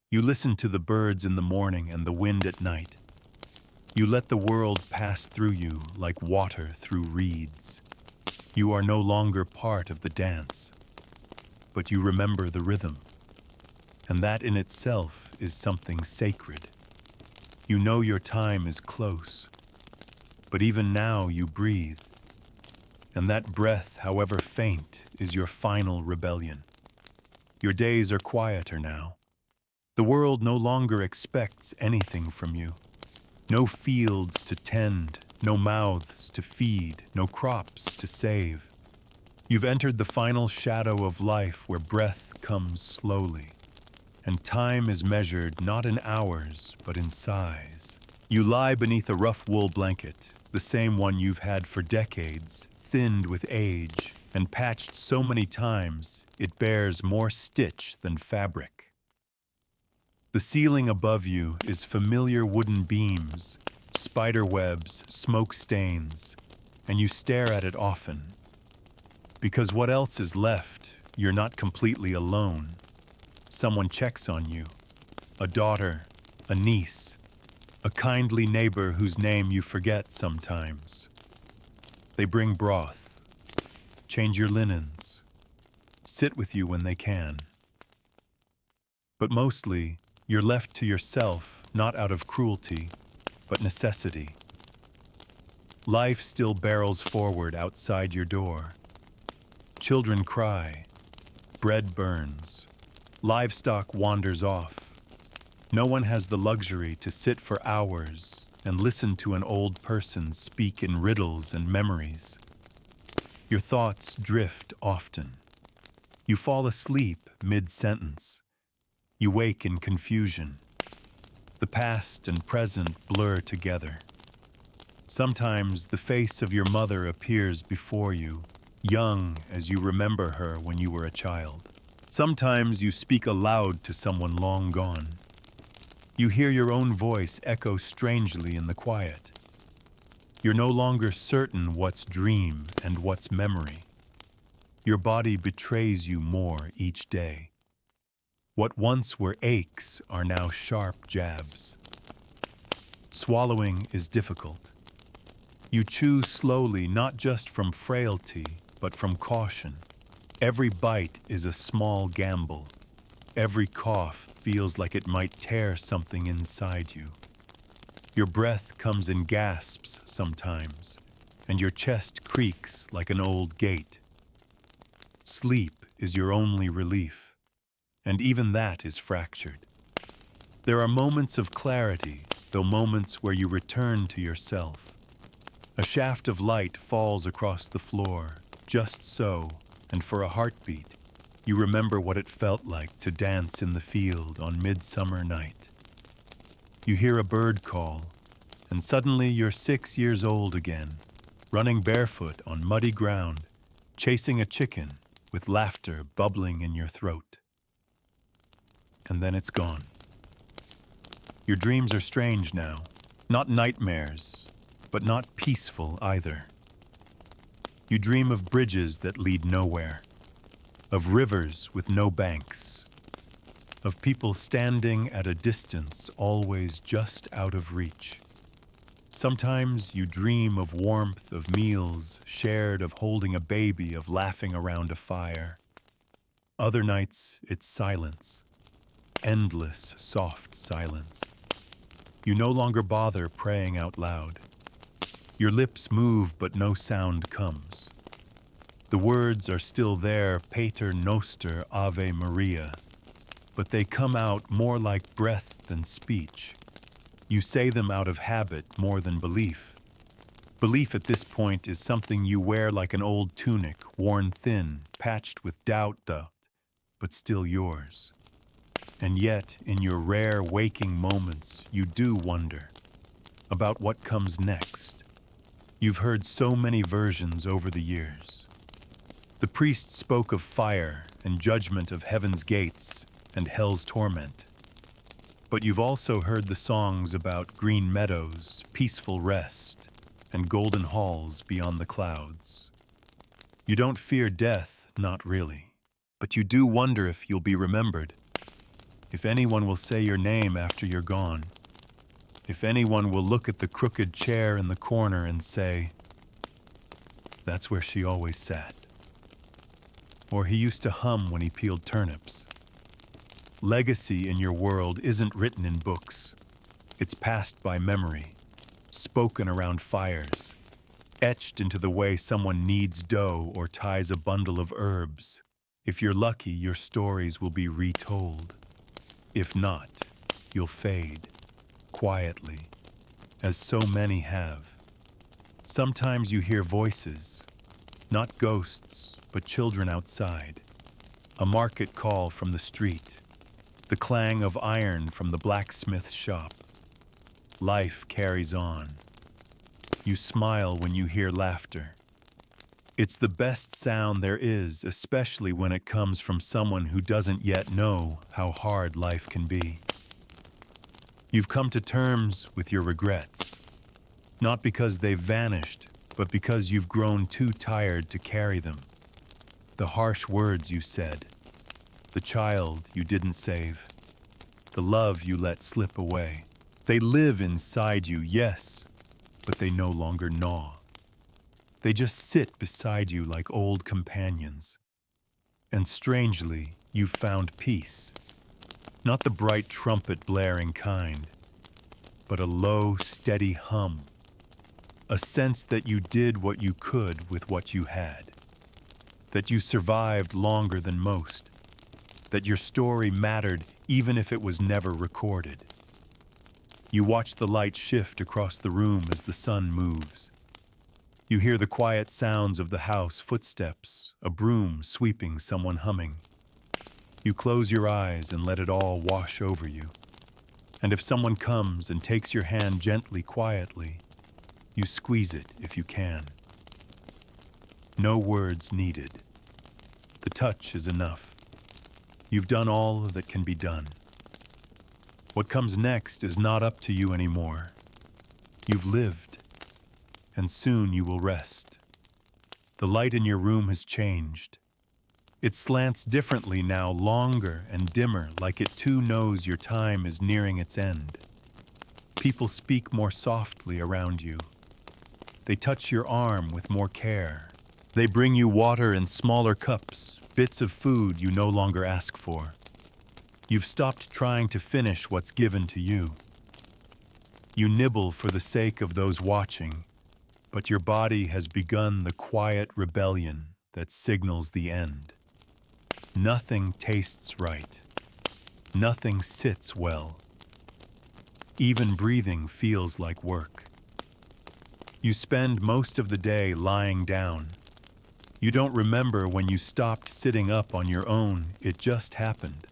You listen to the birds in the morning and the wind at night. You let the world pass through you like water through reeds. You are no longer part of the dance, but you remember the rhythm. And that in itself is something sacred. You know your time is close, but even now you breathe. And that breath, however faint, is your final rebellion. Your days are quieter now. The world no longer expects anything from you. No fields to tend, no mouths to feed, no crops to save. You've entered the final shadow of life where breath comes slowly, and time is measured not in hours, but in sighs. You lie beneath a rough wool blanket, the same one you've had for decades, thinned with age, and patched so many times it bears more stitch than fabric. The ceiling above you is familiar wooden beams, spider webs, smoke stains, and you stare at it often. Because what else is left, you're not completely alone. Someone checks on you, a daughter, a niece, a kindly neighbor whose name you forget sometimes. They bring broth, change your linens, sit with you when they can. But mostly, you're left to yourself, not out of cruelty, but necessity. Life still barrels forward outside your door. Children cry, bread burns, livestock wanders off. No one has the luxury to sit for hours and listen to an old person speak in riddles and memories. Your thoughts drift often. You fall asleep mid-sentence. You wake in confusion. The past and present blur together. Sometimes the face of your mother appears before you, young as you remember her when you were a child. Sometimes you speak aloud to someone long gone. You hear your own voice echo strangely in the quiet. You're no longer certain what's dream and what's memory. Your body betrays you more each day. What once were aches are now sharp jabs. Swallowing is difficult. You chew slowly, not just from frailty, but from caution. Every bite is a small gamble. Every cough feels like it might tear something inside you. Your breath comes in gasps sometimes, and your chest creaks like an old gate. Sleep is your only relief, and even that is fractured. There are moments of clarity, though moments where you return to yourself. A shaft of light falls across the floor, just so, and for a heartbeat, you remember what it felt like to dance in the field on midsummer night. You hear a bird call, and suddenly you're 6 years old again, running barefoot on muddy ground, chasing a chicken with laughter bubbling in your throat. And then it's gone. Your dreams are strange now, not nightmares, but not peaceful either. You dream of bridges that lead nowhere, of rivers with no banks, of people standing at a distance, always just out of reach. Sometimes you dream of warmth, of meals shared, of holding a baby, of laughing around a fire. Other nights, it's silence, endless, soft silence. You no longer bother praying out loud. Your lips move, but no sound comes. The words are still there, Pater Noster, Ave Maria, but they come out more like breath than speech. You say them out of habit more than belief. Belief at this point is something you wear like an old tunic, worn thin, patched with doubt, but still yours. And yet, in your rare waking moments, you do wonder about what comes next. You've heard so many versions over the years. The priest spoke of fire and judgment of heaven's gates and hell's torment. But you've also heard the songs about green meadows, peaceful rest, and golden halls beyond the clouds. You don't fear death, not really, but you do wonder if you'll be remembered, if anyone will say your name after you're gone, if anyone will look at the crooked chair in the corner and say, "That's where she always sat." Or he used to hum when he peeled turnips. Legacy in your world isn't written in books. It's passed by memory, spoken around fires, etched into the way someone kneads dough or ties a bundle of herbs. If you're lucky, your stories will be retold. If not, you'll fade, quietly, as so many have. Sometimes you hear voices, not ghosts, but children outside. A market call from the street. The clang of iron from the blacksmith's shop. Life carries on. You smile when you hear laughter. It's the best sound there is, especially when it comes from someone who doesn't yet know how hard life can be. You've come to terms with your regrets, not because they've vanished, but because you've grown too tired to carry them. The harsh words you said, the child you didn't save, the love you let slip away. They live inside you, yes, but they no longer gnaw. They just sit beside you like old companions. And strangely, you've found peace. Not the bright trumpet blaring kind, but a low, steady hum. A sense that you did what you could with what you had. That you survived longer than most. That your story mattered even if it was never recorded. You watch the light shift across the room as the sun moves. You hear the quiet sounds of the house, footsteps, a broom sweeping, someone humming. You close your eyes and let it all wash over you. And if someone comes and takes your hand gently, quietly, you squeeze it if you can. No words needed. The touch is enough. You've done all that can be done. What comes next is not up to you anymore. You've lived, and soon you will rest. The light in your room has changed. It slants differently now, longer and dimmer, like it too knows your time is nearing its end. People speak more softly around you. They touch your arm with more care. They bring you water in smaller cups, bits of food you no longer ask for. You've stopped trying to finish what's given to you. You nibble for the sake of those watching, but your body has begun the quiet rebellion that signals the end. Nothing tastes right. Nothing sits well. Even breathing feels like work. You spend most of the day lying down. You don't remember when you stopped sitting up on your own. It just happened.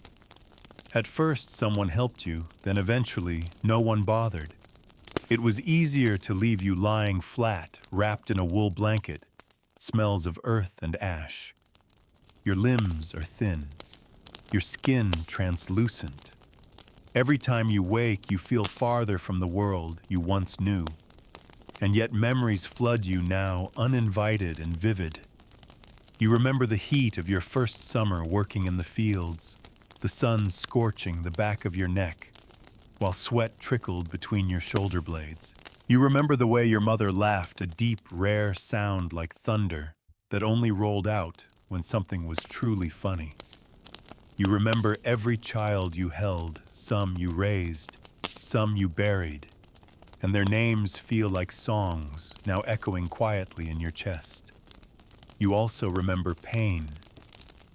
At first, someone helped you, then eventually, no one bothered. It was easier to leave you lying flat, wrapped in a wool blanket. It smells of earth and ash. Your limbs are thin, your skin translucent. Every time you wake, you feel farther from the world you once knew. And yet memories flood you now, uninvited and vivid. You remember the heat of your first summer working in the fields, the sun scorching the back of your neck, while sweat trickled between your shoulder blades. You remember the way your mother laughed, a deep, rare sound like thunder that only rolled out when something was truly funny. You remember every child you held, some you raised, some you buried, and their names feel like songs now echoing quietly in your chest. You also remember pain,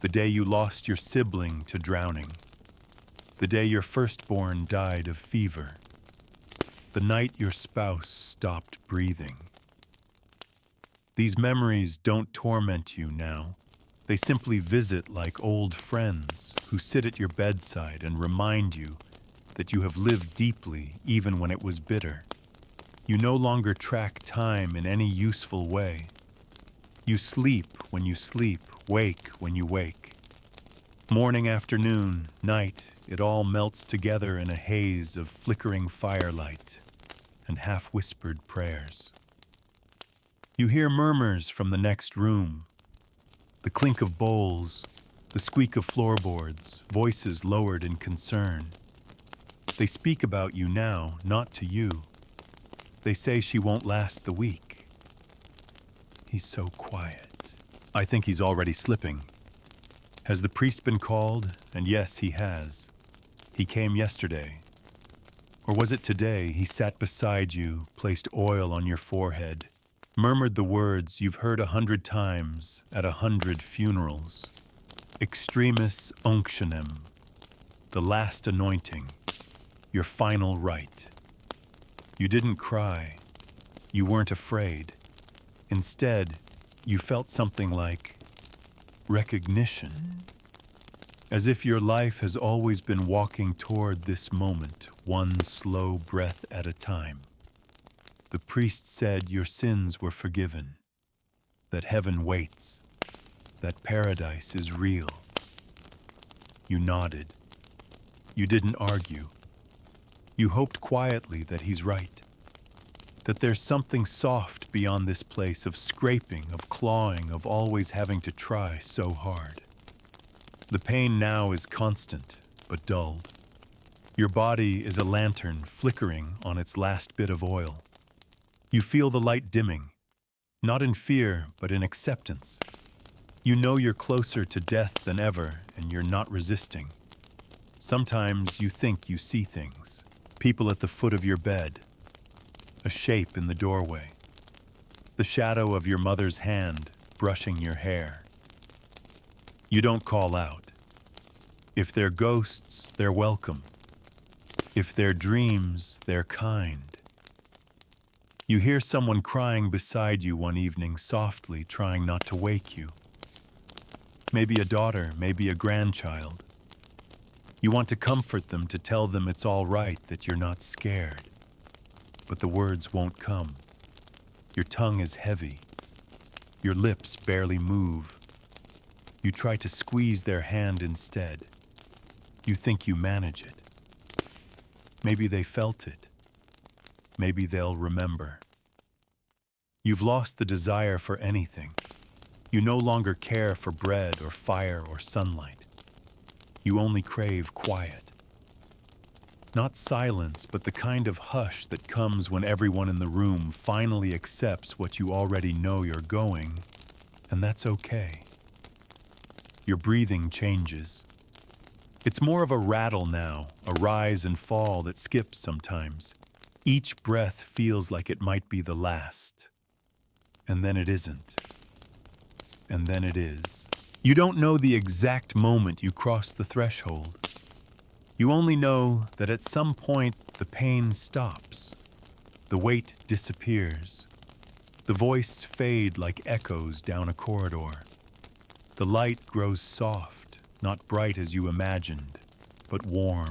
the day you lost your sibling to drowning, the day your firstborn died of fever, the night your spouse stopped breathing. These memories don't torment you now. They simply visit like old friends who sit at your bedside and remind you that you have lived deeply even when it was bitter. You no longer track time in any useful way. You sleep when you sleep, wake when you wake. Morning, afternoon, night, it all melts together in a haze of flickering firelight and half-whispered prayers. You hear murmurs from the next room, the clink of bowls, the squeak of floorboards, voices lowered in concern. They speak about you now, not to you. They say she won't last the week. He's so quiet. I think he's already slipping. Has the priest been called? And yes, he has. He came yesterday. Or was it today he sat beside you, placed oil on your forehead, murmured the words you've heard 100 times at 100 funerals? Extremis unctionem, the last anointing, your final rite. You didn't cry. You weren't afraid. Instead, you felt something like recognition, as if your life has always been walking toward this moment, one slow breath at a time. The priest said your sins were forgiven, that heaven waits, that paradise is real. You nodded. You didn't argue. You hoped quietly that he's right, that there's something soft beyond this place of scraping, of clawing, of always having to try so hard. The pain now is constant, but dulled. Your body is a lantern flickering on its last bit of oil. You feel the light dimming, not in fear, but in acceptance. You know you're closer to death than ever, and you're not resisting. Sometimes you think you see things. People at the foot of your bed, a shape in the doorway, the shadow of your mother's hand brushing your hair. You don't call out. If they're ghosts, they're welcome. If they're dreams, they're kind. You hear someone crying beside you one evening, softly trying not to wake you. Maybe a daughter, maybe a grandchild. You want to comfort them, to tell them it's all right, that you're not scared. But the words won't come. Your tongue is heavy. Your lips barely move. You try to squeeze their hand instead. You think you manage it. Maybe they felt it. Maybe they'll remember. You've lost the desire for anything. You no longer care for bread or fire or sunlight. You only crave quiet. Not silence, but the kind of hush that comes when everyone in the room finally accepts what you already know you're going, and that's okay. Your breathing changes. It's more of a rattle now, a rise and fall that skips sometimes. Each breath feels like it might be the last. And then it isn't. And then it is. You don't know the exact moment you cross the threshold. You only know that at some point the pain stops. The weight disappears. The voice fades like echoes down a corridor. The light grows soft, not bright as you imagined, but warm,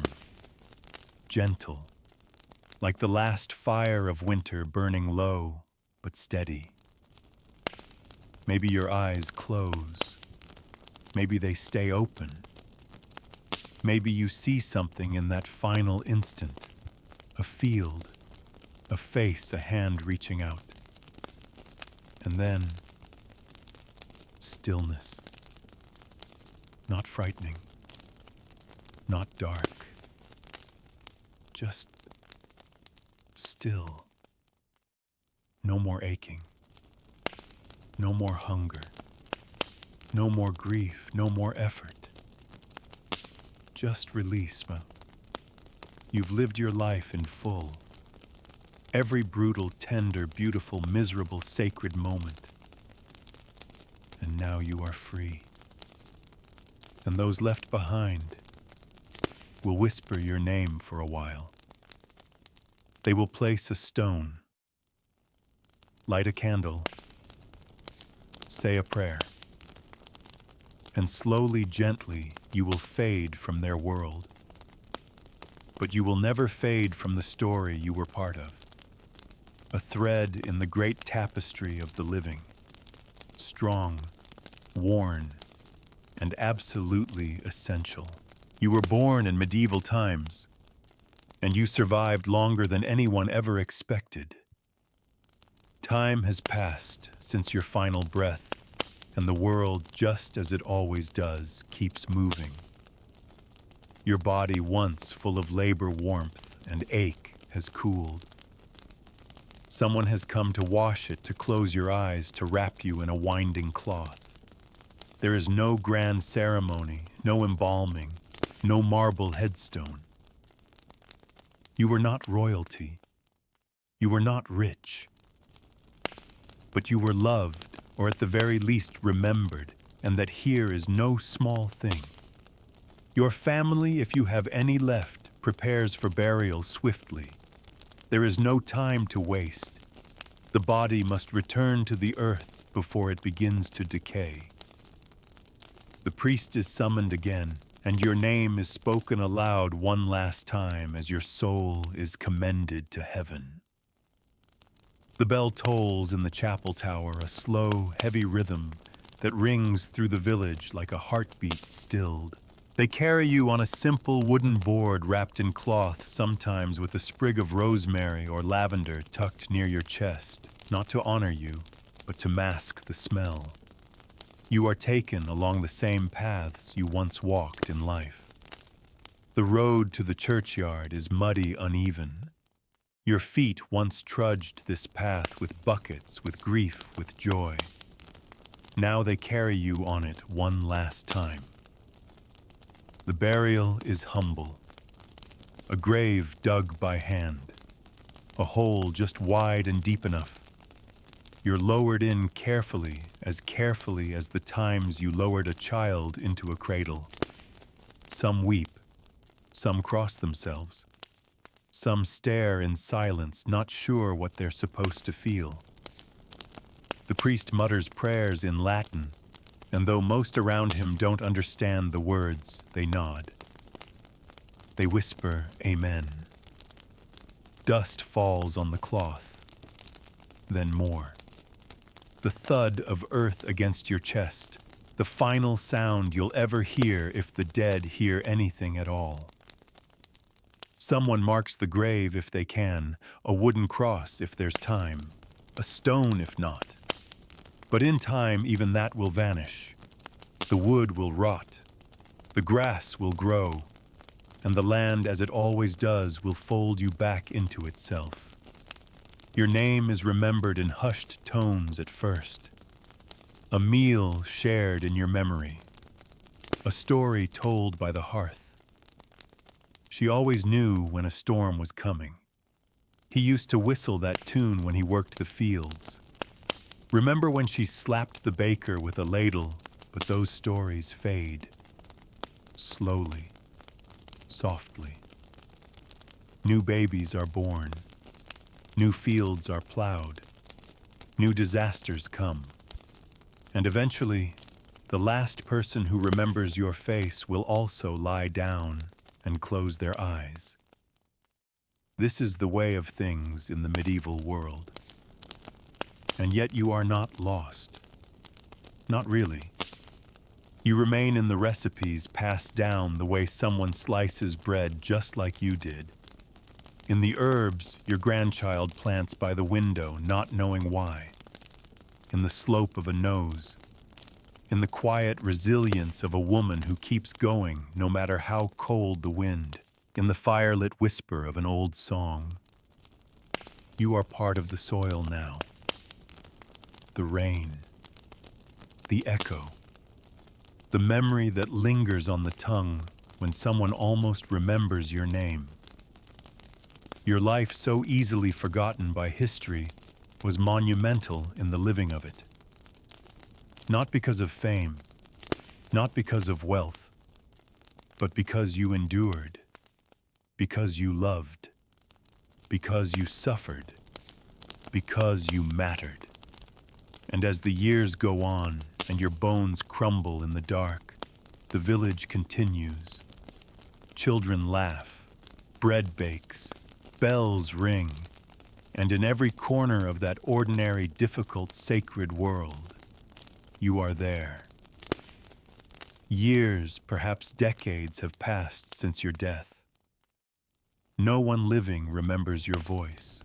gentle. like the last fire of winter burning low but steady. Maybe your eyes close. Maybe they stay open. Maybe you see something in that final instant, a field, a face, a hand reaching out. And then, stillness. Not frightening, not dark, just still. No more aching, no more hunger, no more grief, no more effort. Just release, man. You've lived your life in full. Every brutal, tender, beautiful, miserable, sacred moment. And now you are free. And those left behind will whisper your name for a while. They will place a stone, light a candle, say a prayer, and slowly, gently, you will fade from their world. But you will never fade from the story you were part of, a thread in the great tapestry of the living, strong, worn, and absolutely essential. You were born in medieval times, and you survived longer than anyone ever expected. Time has passed since your final breath, and the world, just as it always does, keeps moving. Your body, once full of labor warmth and ache, has cooled. Someone has come to wash it, to close your eyes, to wrap you in a winding cloth. There is no grand ceremony, no embalming, no marble headstone. You were not royalty. You were not rich. But you were loved, or at the very least remembered, and that here is no small thing. Your family, if you have any left, prepares for burial swiftly. There is no time to waste. The body must return to the earth before it begins to decay. The priest is summoned again, and your name is spoken aloud one last time as your soul is commended to heaven. The bell tolls in the chapel tower, a slow, heavy rhythm that rings through the village like a heartbeat stilled. They carry you on a simple wooden board wrapped in cloth, sometimes with a sprig of rosemary or lavender tucked near your chest, not to honor you, but to mask the smell. You are taken along the same paths you once walked in life. The road to the churchyard is muddy, uneven. Your feet once trudged this path with buckets, with grief, with joy. Now they carry you on it one last time. The burial is humble. A grave dug by hand. A hole just wide and deep enough. You're lowered in carefully as the times you lowered a child into a cradle. Some weep. Some cross themselves. Some stare in silence, not sure what they're supposed to feel. The priest mutters prayers in Latin, and though most around him don't understand the words, they nod. They whisper, Amen. Dust falls on the cloth, then more. The thud of earth against your chest, the final sound you'll ever hear if the dead hear anything at all. Someone marks the grave if they can, a wooden cross if there's time, a stone if not. But in time, even that will vanish. The wood will rot, the grass will grow, and the land, as it always does, will fold you back into itself. Your name is remembered in hushed tones at first. A meal shared in your memory. A story told by the hearth. She always knew when a storm was coming. He used to whistle that tune when he worked the fields. Remember when she slapped the baker with a ladle, but those stories fade. Slowly, softly. New babies are born. New fields are plowed. New disasters come. And eventually, the last person who remembers your face will also lie down and close their eyes. This is the way of things in the medieval world. And yet you are not lost. Not really. You remain in the recipes passed down the way someone slices bread just like you did. In the herbs your grandchild plants by the window, not knowing why. In the slope of a nose. In the quiet resilience of a woman who keeps going no matter how cold the wind. In the firelit whisper of an old song. You are part of the soil now. The rain. The echo. The memory that lingers on the tongue when someone almost remembers your name. Your life, so easily forgotten by history, was monumental in the living of it. Not because of fame, not because of wealth, but because you endured, because you loved, because you suffered, because you mattered. And as the years go on and your bones crumble in the dark, the village continues. Children laugh, bread bakes, bells ring, and in every corner of that ordinary, difficult, sacred world, you are there. Years, perhaps decades, have passed since your death. No one living remembers your voice.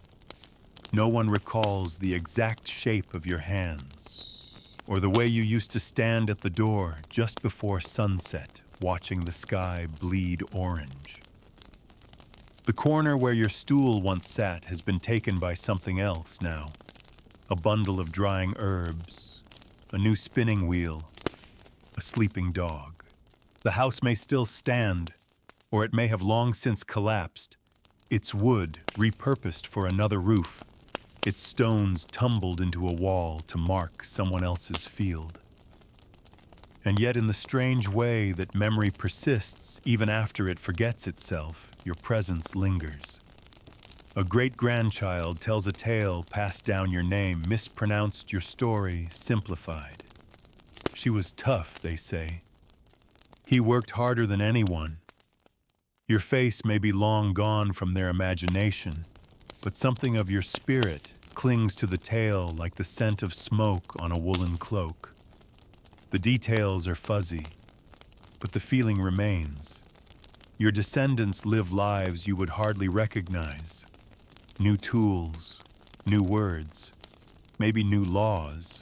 No one recalls the exact shape of your hands, or the way you used to stand at the door just before sunset, watching the sky bleed orange. The corner where your stool once sat has been taken by something else now. A bundle of drying herbs, a new spinning wheel, a sleeping dog. The house may still stand, or it may have long since collapsed, its wood repurposed for another roof, its stones tumbled into a wall to mark someone else's field. And yet in the strange way that memory persists even after it forgets itself, your presence lingers. A great-grandchild tells a tale passed down your name, mispronounced your story, simplified. She was tough, they say. He worked harder than anyone. Your face may be long gone from their imagination, but something of your spirit clings to the tale like the scent of smoke on a woolen cloak. The details are fuzzy, but the feeling remains. Your descendants live lives you would hardly recognize. New tools, new words, maybe new laws,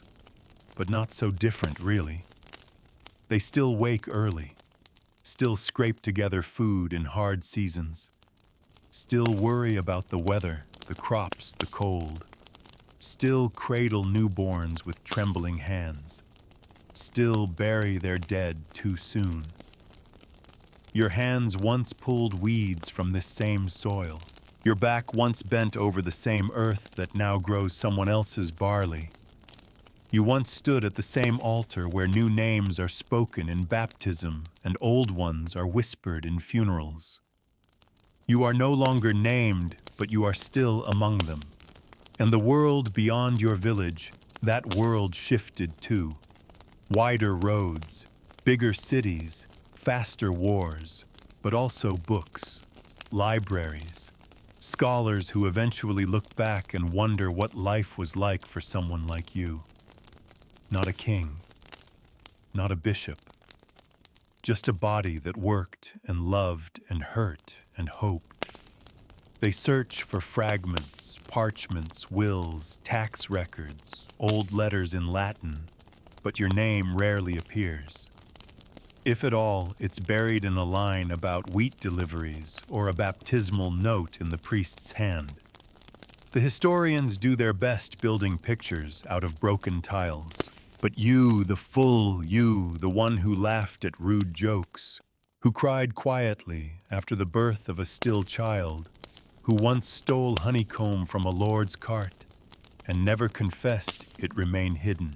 but not so different, really. They still wake early, still scrape together food in hard seasons, still worry about the weather, the crops, the cold, still cradle newborns with trembling hands, still bury their dead too soon. Your hands once pulled weeds from this same soil. Your back once bent over the same earth that now grows someone else's barley. You once stood at the same altar where new names are spoken in baptism and old ones are whispered in funerals. You are no longer named, but you are still among them. And the world beyond your village, that world shifted too. Wider roads, bigger cities, faster wars, but also books, libraries, scholars who eventually look back and wonder what life was like for someone like you. Not a king, not a bishop, just a body that worked and loved and hurt and hoped. They search for fragments, parchments, wills, tax records, old letters in Latin, but your name rarely appears. If at all, it's buried in a line about wheat deliveries or a baptismal note in the priest's hand. The historians do their best building pictures out of broken tiles. But you, the full you, the one who laughed at rude jokes, who cried quietly after the birth of a still child, who once stole honeycomb from a lord's cart and never confessed it remained hidden.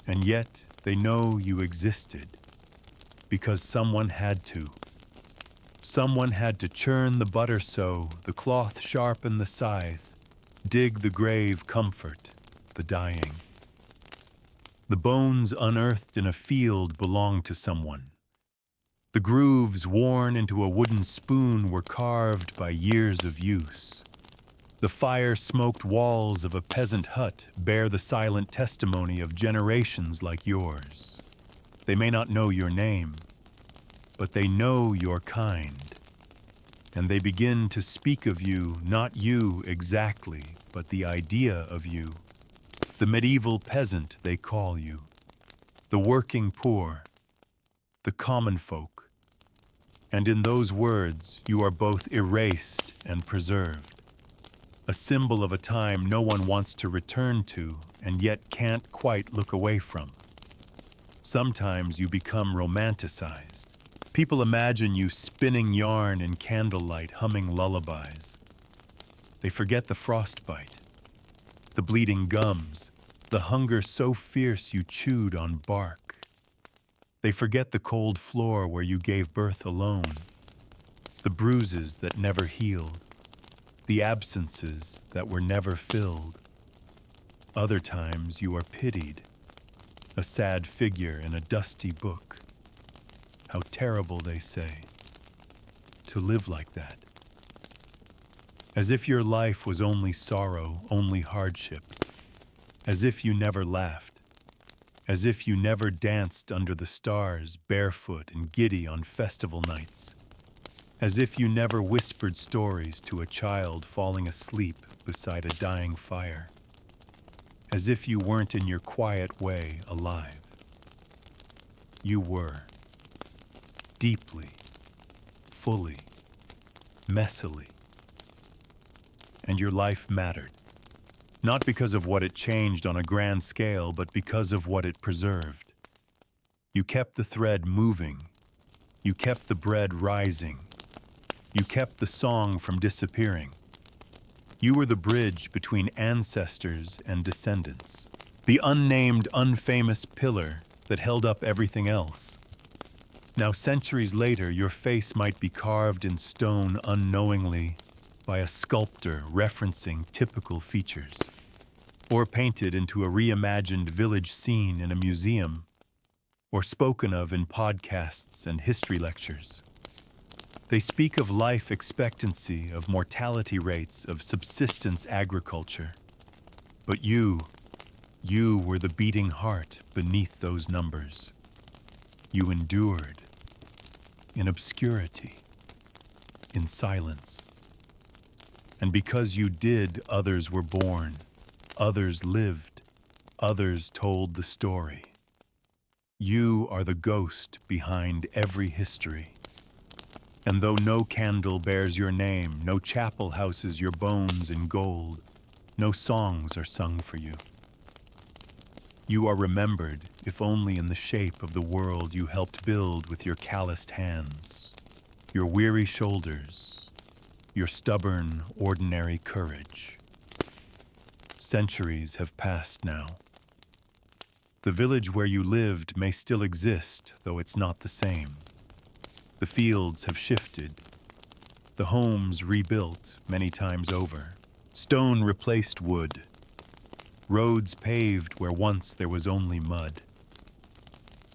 And yet they know you existed because someone had to. Someone had to churn the butter so, the cloth sharpen the scythe, dig the grave comfort the dying. The bones unearthed in a field belong to someone. The grooves worn into a wooden spoon were carved by years of use. The fire-smoked walls of a peasant hut bear the silent testimony of generations like yours. They may not know your name, but they know your kind. And they begin to speak of you, not you exactly, but the idea of you. The medieval peasant, they call you. The working poor. The common folk. And in those words, you are both erased and preserved. A symbol of a time no one wants to return to and yet can't quite look away from. Sometimes you become romanticized. People imagine you spinning yarn in candlelight, humming lullabies. They forget the frostbite, the bleeding gums, the hunger so fierce you chewed on bark. They forget the cold floor where you gave birth alone, the bruises that never healed, the absences that were never filled. Other times you are pitied, a sad figure in a dusty book. How terrible, they say, to live like that. As if your life was only sorrow, only hardship. As if you never laughed. As if you never danced under the stars, barefoot and giddy on festival nights. As if you never whispered stories to a child falling asleep beside a dying fire. As if you weren't in your quiet way alive. You were. Deeply, fully, messily. And your life mattered. Not because of what it changed on a grand scale, but because of what it preserved. You kept the thread moving. You kept the bread rising. You kept the song from disappearing. You were the bridge between ancestors and descendants. The unnamed, unfamous pillar that held up everything else. Now, centuries later, your face might be carved in stone unknowingly by a sculptor referencing typical features, or painted into a reimagined village scene in a museum, or spoken of in podcasts and history lectures. They speak of life expectancy, of mortality rates, of subsistence agriculture. But you were the beating heart beneath those numbers. You endured. In obscurity, in silence. And because you did, others were born, others lived, others told the story. You are the ghost behind every history. And though no candle bears your name, no chapel houses your bones in gold, no songs are sung for you. You are remembered, if only in the shape of the world you helped build with your calloused hands, your weary shoulders, your stubborn, ordinary courage. Centuries have passed now. The village where you lived may still exist, though it's not the same. The fields have shifted, the homes rebuilt many times over, stone replaced wood, roads paved where once there was only mud.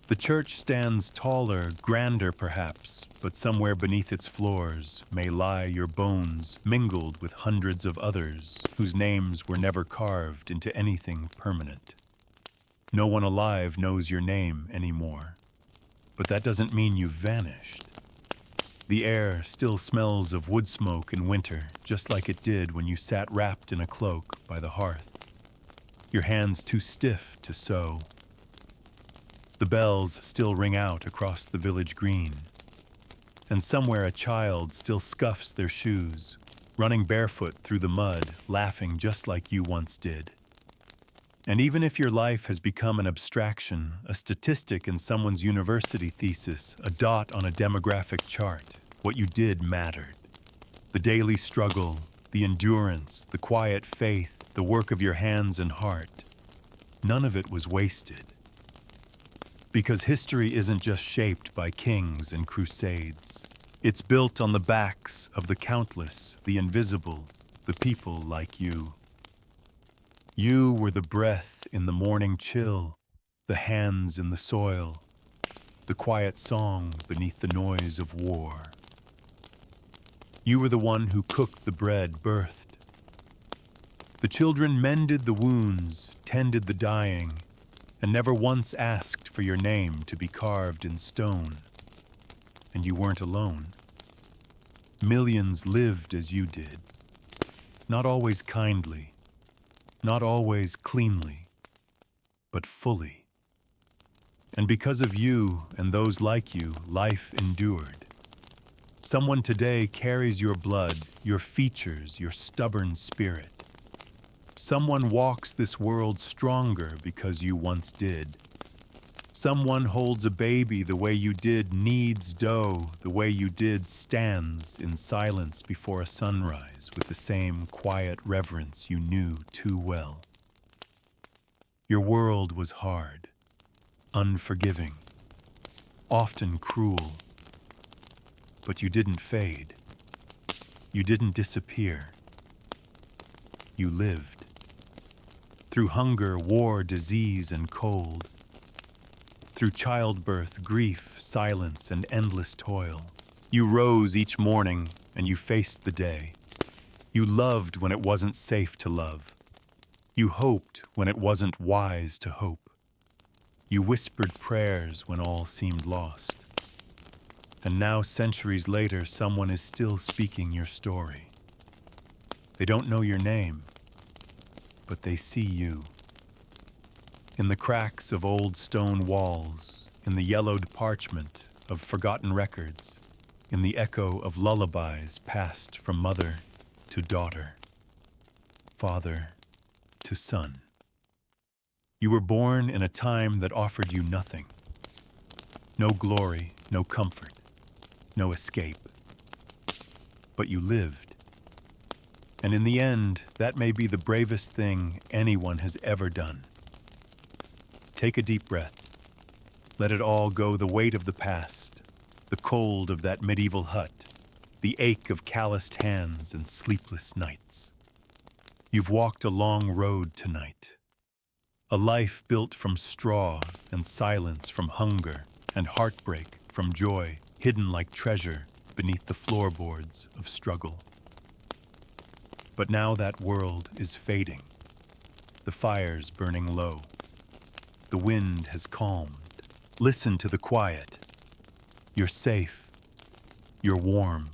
The church stands taller, grander perhaps, but somewhere beneath its floors may lie your bones mingled with hundreds of others whose names were never carved into anything permanent. No one alive knows your name anymore, but that doesn't mean you've vanished. The air still smells of wood smoke in winter, just like it did when you sat wrapped in a cloak by the hearth. Your hands too stiff to sew. The bells still ring out across the village green. And somewhere a child still scuffs their shoes, running barefoot through the mud, laughing just like you once did. And even if your life has become an abstraction, a statistic in someone's university thesis, a dot on a demographic chart, what you did mattered. The daily struggle, the endurance, the quiet faith, the work of your hands and heart, none of it was wasted. Because history isn't just shaped by kings and crusades. It's built on the backs of the countless, the invisible, the people like you. You were the breath in the morning chill, the hands in the soil, the quiet song beneath the noise of war. You were the one who cooked the bread birthed. The children mended the wounds, tended the dying, and never once asked for your name to be carved in stone. And you weren't alone. Millions lived as you did, not always kindly, not always cleanly, but fully. And because of you and those like you, life endured. Someone today carries your blood, your features, your stubborn spirit. Someone walks this world stronger because you once did. Someone holds a baby the way you did, kneads dough the way you did, stands in silence before a sunrise with the same quiet reverence you knew too well. Your world was hard, unforgiving, often cruel. But you didn't fade. You didn't disappear. You lived. Through hunger, war, disease, and cold. Through childbirth, grief, silence, and endless toil. You rose each morning and you faced the day. You loved when it wasn't safe to love. You hoped when it wasn't wise to hope. You whispered prayers when all seemed lost. And now, centuries later, someone is still speaking your story. They don't know your name, but they see you. In the cracks of old stone walls, in the yellowed parchment of forgotten records, in the echo of lullabies passed from mother to daughter, father to son. You were born in a time that offered you nothing. No glory, no comfort, no escape. But you lived. And in the end, that may be the bravest thing anyone has ever done. Take a deep breath. Let it all go, the weight of the past, the cold of that medieval hut, the ache of calloused hands and sleepless nights. You've walked a long road tonight. A life built from straw and silence from hunger and heartbreak from joy, hidden like treasure beneath the floorboards of struggle. But now that world is fading. The fire's burning low. The wind has calmed. Listen to the quiet. You're safe. You're warm.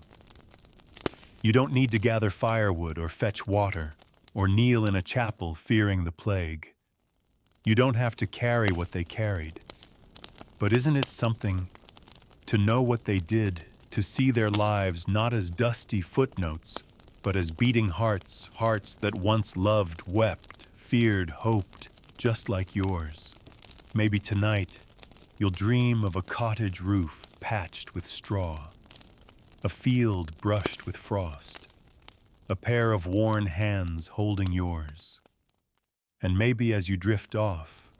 You don't need to gather firewood or fetch water or kneel in a chapel fearing the plague. You don't have to carry what they carried. But isn't it something to know what they did, to see their lives not as dusty footnotes, but as beating hearts, hearts that once loved, wept, feared, hoped, just like yours. Maybe tonight, you'll dream of a cottage roof patched with straw, a field brushed with frost, a pair of worn hands holding yours. And maybe as you drift off,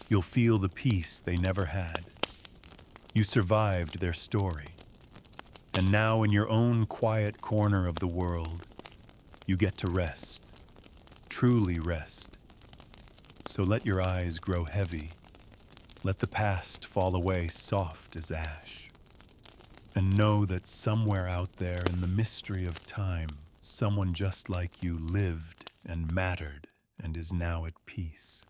you'll feel the peace they never had. You survived their story. And now in your own quiet corner of the world, you get to rest, truly rest. So let your eyes grow heavy. Let the past fall away soft as ash. And know that somewhere out there in the mystery of time, someone just like you lived and mattered and is now at peace.